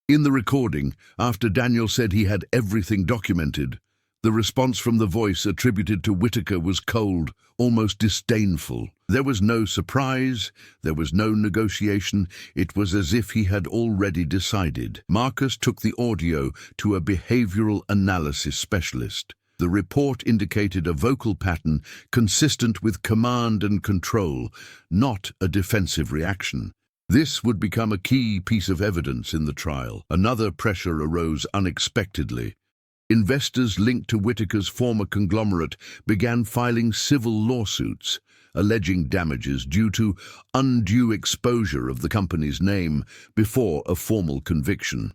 In the recording, after Daniel said he had everything documented, the response from the voice attributed to Whitaker was cold, almost disdainful. There was no surprise, there was no negotiation. It was as if he had already decided. Marcus took the audio to a behavioral analysis specialist. The report indicated a vocal pattern consistent with command and control, not a defensive reaction. This would become a key piece of evidence in the trial. Another pressure arose unexpectedly. Investors linked to Whitaker's former conglomerate began filing civil lawsuits, alleging damages due to undue exposure of the company's name before a formal conviction.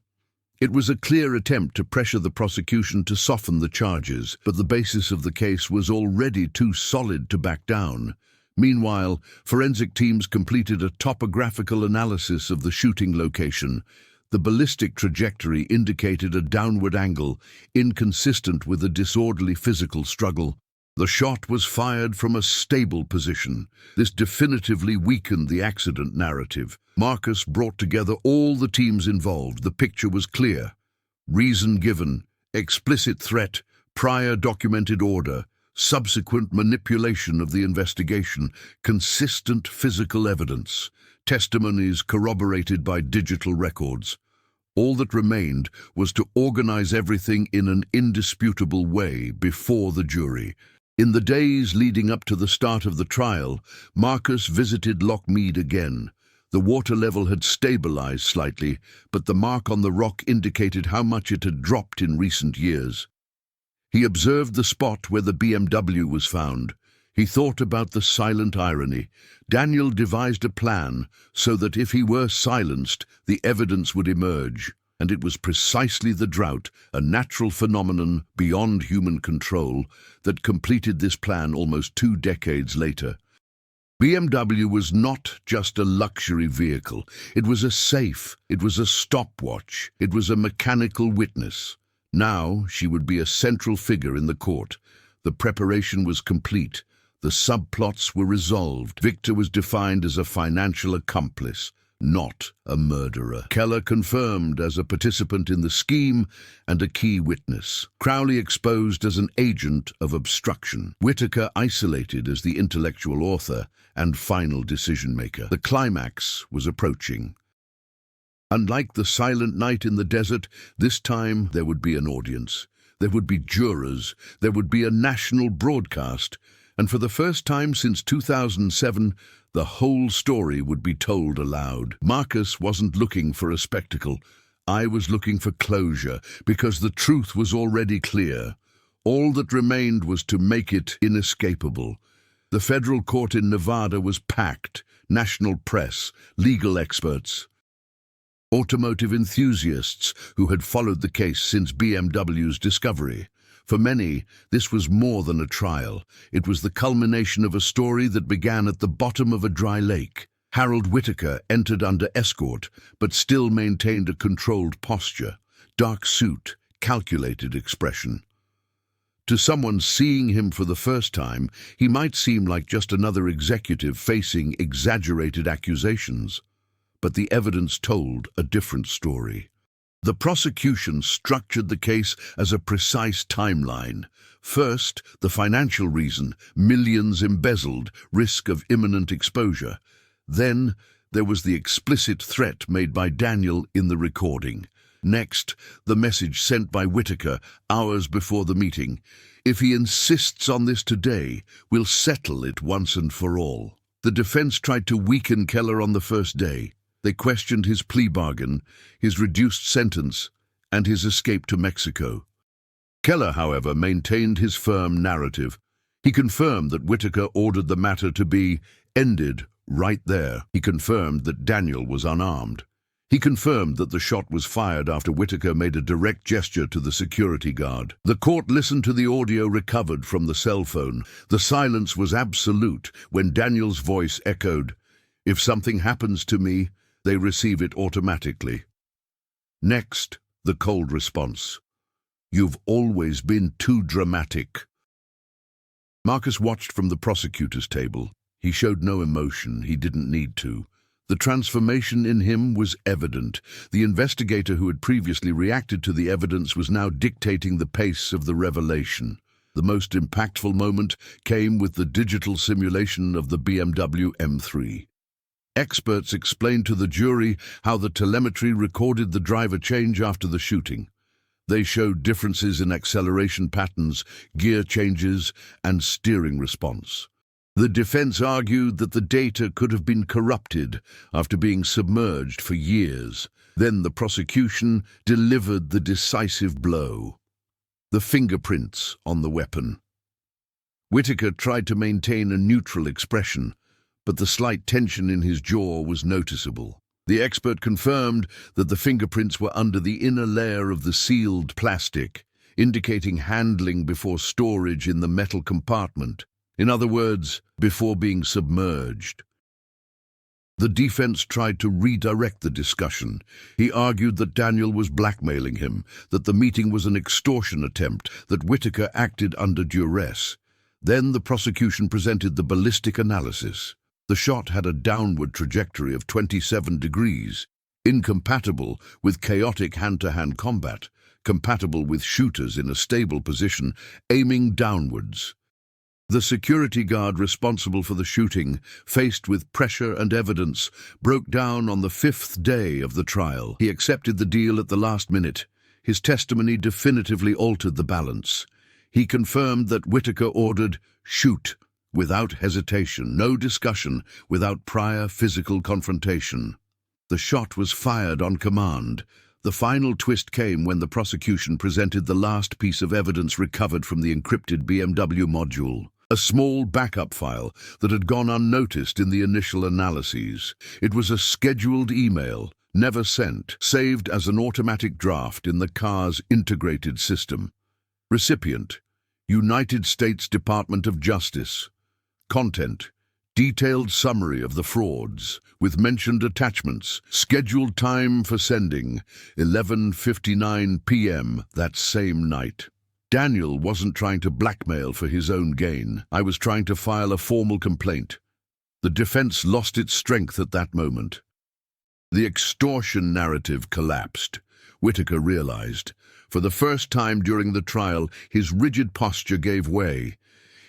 It was a clear attempt to pressure the prosecution to soften the charges, but the basis of the case was already too solid to back down. Meanwhile, forensic teams completed a topographical analysis of the shooting location. The ballistic trajectory indicated a downward angle, inconsistent with a disorderly physical struggle. The shot was fired from a stable position. This definitively weakened the accident narrative. Marcus brought together all the teams involved. The picture was clear. Reason given, explicit threat, prior documented order, subsequent manipulation of the investigation, consistent physical evidence, testimonies corroborated by digital records. All that remained was to organize everything in an indisputable way before the jury. In the days leading up to the start of the trial, Marcus visited Lockmead again. The water level had stabilized slightly, but the mark on the rock indicated how much it had dropped in recent years. He observed the spot where the BMW was found. He thought about the silent irony. Daniel devised a plan so that if he were silenced, the evidence would emerge. And it was precisely the drought, a natural phenomenon beyond human control, that completed this plan almost 2 decades later. BMW was not just a luxury vehicle. It was a safe, it was a stopwatch, it was a mechanical witness. Now she would be a central figure in the court. The preparation was complete. The subplots were resolved. Victor was defined as a financial accomplice, not a murderer. Keller confirmed as a participant in the scheme and a key witness. Crowley exposed as an agent of obstruction. Whitaker isolated as the intellectual author and final decision-maker. The climax was approaching. Unlike the silent night in the desert, this time there would be an audience. There would be jurors. There would be a national broadcast. And for the first time since 2007, the whole story would be told aloud. Marcus wasn't looking for a spectacle. I was looking for closure, because the truth was already clear. All that remained was to make it inescapable. The federal court in Nevada was packed. National press, legal experts, automotive enthusiasts who had followed the case since BMW's discovery. For many, this was more than a trial. It was the culmination of a story that began at the bottom of a dry lake. Harold Whitaker entered under escort, but still maintained a controlled posture. Dark suit, calculated expression. To someone seeing him for the first time, he might seem like just another executive facing exaggerated accusations. But the evidence told a different story. The prosecution structured the case as a precise timeline. First, the financial reason, millions embezzled, risk of imminent exposure. Then, there was the explicit threat made by Daniel in the recording. Next, the message sent by Whitaker hours before the meeting. If he insists on this today, we'll settle it once and for all. The defense tried to weaken Keller on the first day. They questioned his plea bargain, his reduced sentence, and his escape to Mexico. Keller, however, maintained his firm narrative. He confirmed that Whitaker ordered the matter to be ended right there. He confirmed that Daniel was unarmed. He confirmed that the shot was fired after Whitaker made a direct gesture to the security guard. The court listened to the audio recovered from the cell phone. The silence was absolute when Daniel's voice echoed, "If something happens to me, they receive it automatically." Next, the cold response. "You've always been too dramatic." Marcus watched from the prosecutor's table. He showed no emotion. He didn't need to. The transformation in him was evident. The investigator who had previously reacted to the evidence was now dictating the pace of the revelation. The most impactful moment came with the digital simulation of the BMW M3. Experts explained to the jury how the telemetry recorded the driver change after the shooting. They showed differences in acceleration patterns, gear changes, and steering response. The defense argued that the data could have been corrupted after being submerged for years. Then the prosecution delivered the decisive blow. The fingerprints on the weapon. Whitaker tried to maintain a neutral expression, but the slight tension in his jaw was noticeable. The expert confirmed that the fingerprints were under the inner layer of the sealed plastic, indicating handling before storage in the metal compartment. In other words, before being submerged. The defense tried to redirect the discussion. He argued that Daniel was blackmailing him, that the meeting was an extortion attempt, that Whitaker acted under duress. Then the prosecution presented the ballistic analysis. The shot had a downward trajectory of 27 degrees, incompatible with chaotic hand-to-hand combat, compatible with shooters in a stable position, aiming downwards. The security guard responsible for the shooting, faced with pressure and evidence, broke down on the 5th day of the trial. He accepted the deal at the last minute. His testimony definitively altered the balance. He confirmed that Whitaker ordered, "Shoot," without hesitation, no discussion, without prior physical confrontation. The shot was fired on command. The final twist came when the prosecution presented the last piece of evidence recovered from the encrypted BMW module. A small backup file that had gone unnoticed in the initial analyses. It was a scheduled email, never sent, saved as an automatic draft in the car's integrated system. Recipient: United States Department of Justice. Content: detailed summary of the frauds, with mentioned attachments. Scheduled time for sending, 11:59 p.m. that same night. Daniel wasn't trying to blackmail for his own gain. I was trying to file a formal complaint. The defense lost its strength at that moment. The extortion narrative collapsed. Whitaker realized. For the first time during the trial, his rigid posture gave way.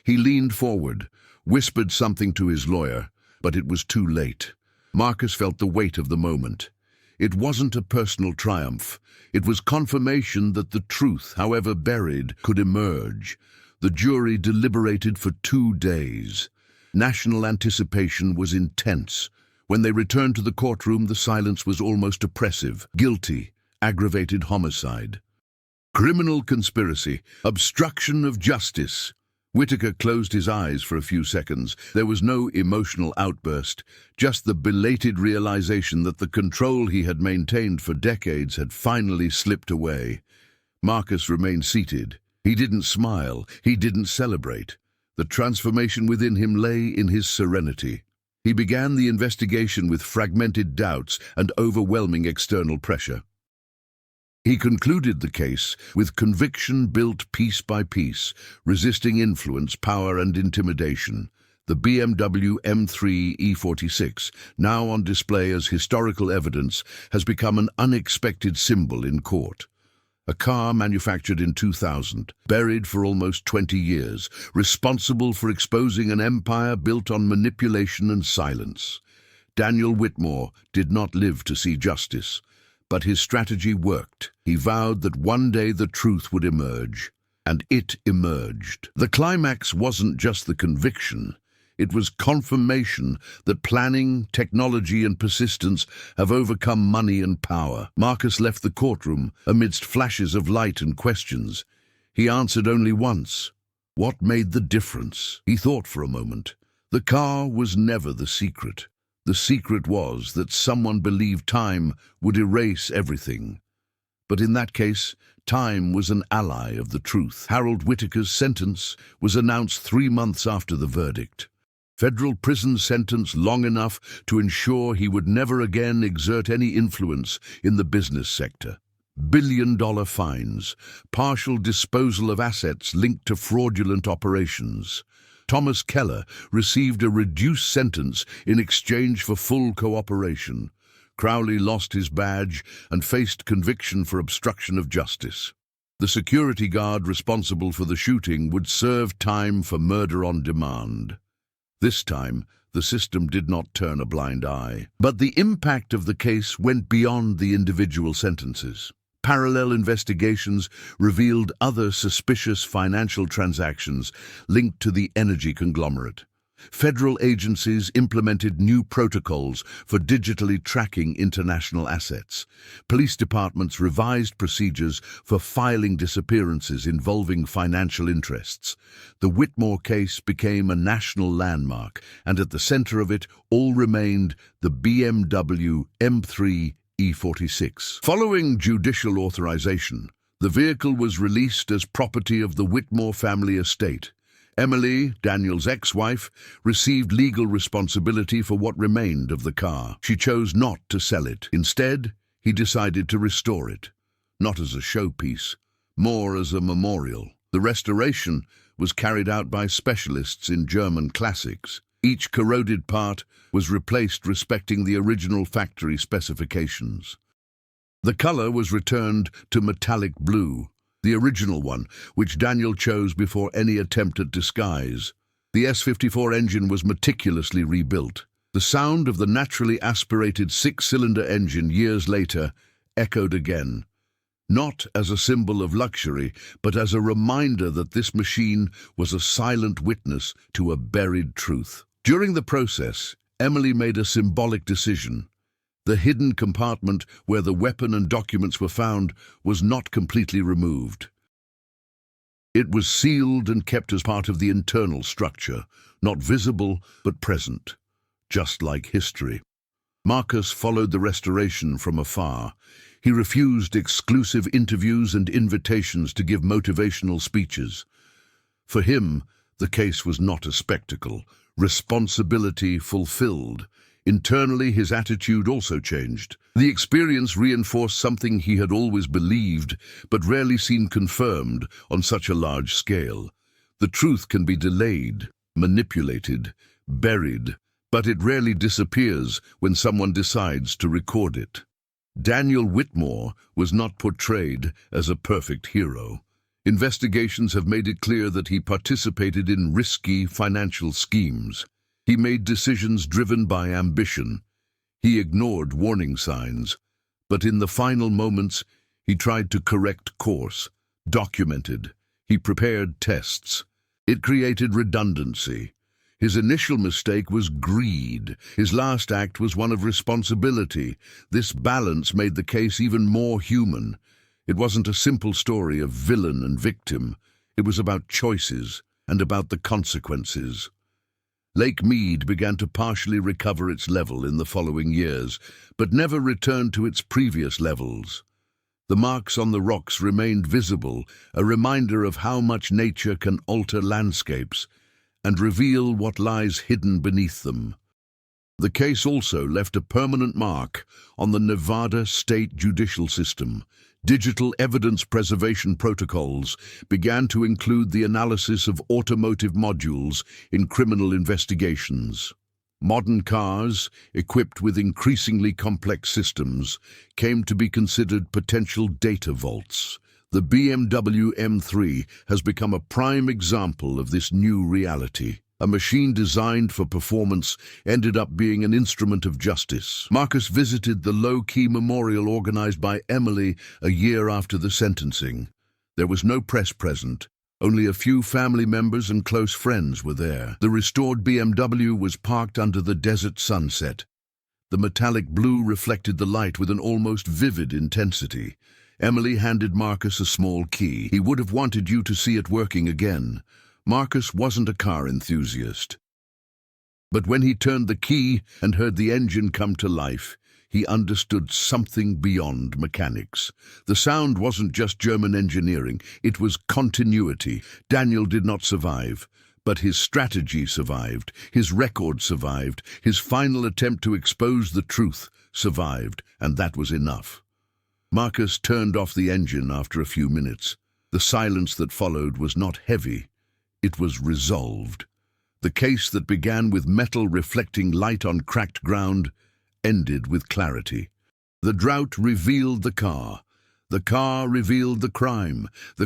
He leaned forward, whispered something to his lawyer, but it was too late. Marcus felt the weight of the moment. It wasn't a personal triumph. It was confirmation that the truth, however buried, could emerge. The jury deliberated for 2 days. National anticipation was intense. When they returned to the courtroom, the silence was almost oppressive. Guilty, aggravated homicide. Criminal conspiracy, obstruction of justice. Whitaker closed his eyes for a few seconds. There was no emotional outburst, just the belated realization that the control he had maintained for decades had finally slipped away. Marcus remained seated. He didn't smile. He didn't celebrate. The transformation within him lay in his serenity. He began the investigation with fragmented doubts and overwhelming external pressure. He concluded the case with conviction built piece by piece, resisting influence, power and intimidation. The BMW M3 E46, now on display as historical evidence, has become an unexpected symbol in court. A car manufactured in 2000, buried for almost 20 years, responsible for exposing an empire built on manipulation and silence. Daniel Whitmore did not live to see justice, but his strategy worked. He vowed that one day the truth would emerge, and it emerged. The climax wasn't just the conviction. It was confirmation that planning, technology and persistence have overcome money and power. Marcus left the courtroom amidst flashes of light and questions. He answered only once. What made the difference? He thought for a moment. The car was never the secret. The secret was that someone believed time would erase everything. But in that case, time was an ally of the truth. Harold Whitaker's sentence was announced 3 months after the verdict. Federal prison sentence long enough to ensure he would never again exert any influence in the business sector. Billion-dollar fines, partial disposal of assets linked to fraudulent operations. Thomas Keller received a reduced sentence in exchange for full cooperation. Crowley lost his badge and faced conviction for obstruction of justice. The security guard responsible for the shooting would serve time for murder on demand. This time, the system did not turn a blind eye. But the impact of the case went beyond the individual sentences. Parallel investigations revealed other suspicious financial transactions linked to the energy conglomerate. Federal agencies implemented new protocols for digitally tracking international assets. Police departments revised procedures for filing disappearances involving financial interests. The Whitmore case became a national landmark, and at the center of it all remained the BMW M3 E46. Following judicial authorization, the vehicle was released as property of the Whitmore family estate. Emily, Daniel's ex-wife, received legal responsibility for what remained of the car. She chose not to sell it. Instead, he decided to restore it, not as a showpiece, more as a memorial. The restoration was carried out by specialists in German classics. Each corroded part was replaced respecting the original factory specifications. The color was returned to metallic blue, the original one, which Daniel chose before any attempt at disguise. The S54 engine was meticulously rebuilt. The sound of the naturally aspirated 6-cylinder engine years later echoed again, not as a symbol of luxury, but as a reminder that this machine was a silent witness to a buried truth. During the process, Emily made a symbolic decision. The hidden compartment where the weapon and documents were found was not completely removed. It was sealed and kept as part of the internal structure, not visible but present, just like history. Marcus followed the restoration from afar. He refused exclusive interviews and invitations to give motivational speeches. For him, the case was not a spectacle. Responsibility fulfilled. Internally, his attitude also changed. The experience reinforced something he had always believed, but rarely seen confirmed on such a large scale. The truth can be delayed, manipulated, buried, but it rarely disappears when someone decides to record it. Daniel Whitmore was not portrayed as a perfect hero. Investigations have made it clear that he participated in risky financial schemes. He made decisions driven by ambition. He ignored warning signs, but in the final moments, he tried to correct course, documented. He prepared tests. It created redundancy. His initial mistake was greed. His last act was one of responsibility. This balance made the case even more human. It wasn't a simple story of villain and victim. It was about choices and about the consequences. Lake Mead began to partially recover its level in the following years, but never returned to its previous levels. The marks on the rocks remained visible, a reminder of how much nature can alter landscapes and reveal what lies hidden beneath them. The case also left a permanent mark on the Nevada state judicial system. Digital evidence preservation protocols began to include the analysis of automotive modules in criminal investigations. Modern cars, equipped with increasingly complex systems, came to be considered potential data vaults. The BMW M3 has become a prime example of this new reality. A machine designed for performance ended up being an instrument of justice. Marcus visited the low-key memorial organized by Emily a year after the sentencing. There was no press present. Only a few family members and close friends were there. The restored BMW was parked under the desert sunset. The metallic blue reflected the light with an almost vivid intensity. Emily handed Marcus a small key. He would have wanted you to see it working again. Marcus wasn't a car enthusiast. But when he turned the key and heard the engine come to life, he understood something beyond mechanics. The sound wasn't just German engineering, it was continuity. Daniel did not survive, but his strategy survived, his record survived, his final attempt to expose the truth survived, and that was enough. Marcus turned off the engine after a few minutes. The silence that followed was not heavy, it was resolved. The case that began with metal reflecting light on cracked ground ended with clarity. The drought revealed the car revealed the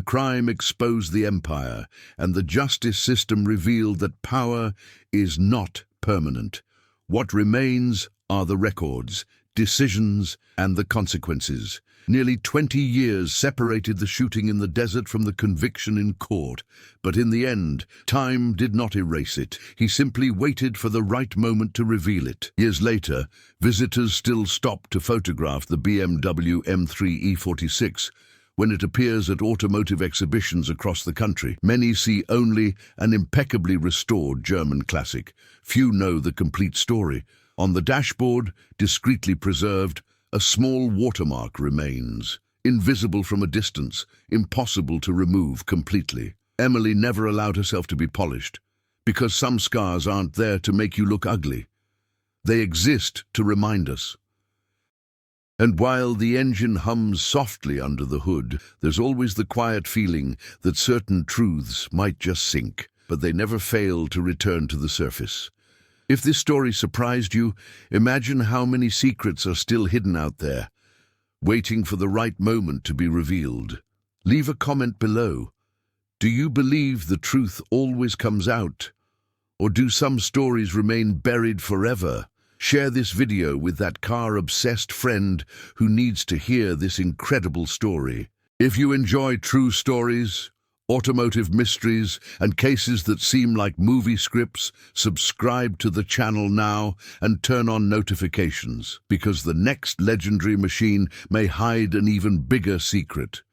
crime exposed the empire, and the justice system revealed that power is not permanent. What remains are the records, decisions, and the consequences. Nearly 20 years separated the shooting in the desert from the conviction in court, but in the end, time did not erase it. He simply waited for the right moment to reveal it. Years later, visitors still stop to photograph the BMW M3 E46 when it appears at automotive exhibitions across the country. Many see only an impeccably restored German classic. Few know the complete story. On the dashboard, discreetly preserved, a small watermark remains, invisible from a distance, impossible to remove completely. Emily never allowed herself to be polished, because some scars aren't there to make you look ugly. They exist to remind us. And while the engine hums softly under the hood, there's always the quiet feeling that certain truths might just sink, but they never fail to return to the surface. If this story surprised you, imagine how many secrets are still hidden out there, waiting for the right moment to be revealed. Leave a comment below. Do you believe the truth always comes out? Or do some stories remain buried forever? Share this video with that car-obsessed friend who needs to hear this incredible story. If you enjoy true stories, automotive mysteries, and cases that seem like movie scripts, subscribe to the channel now and turn on notifications, because the next legendary machine may hide an even bigger secret.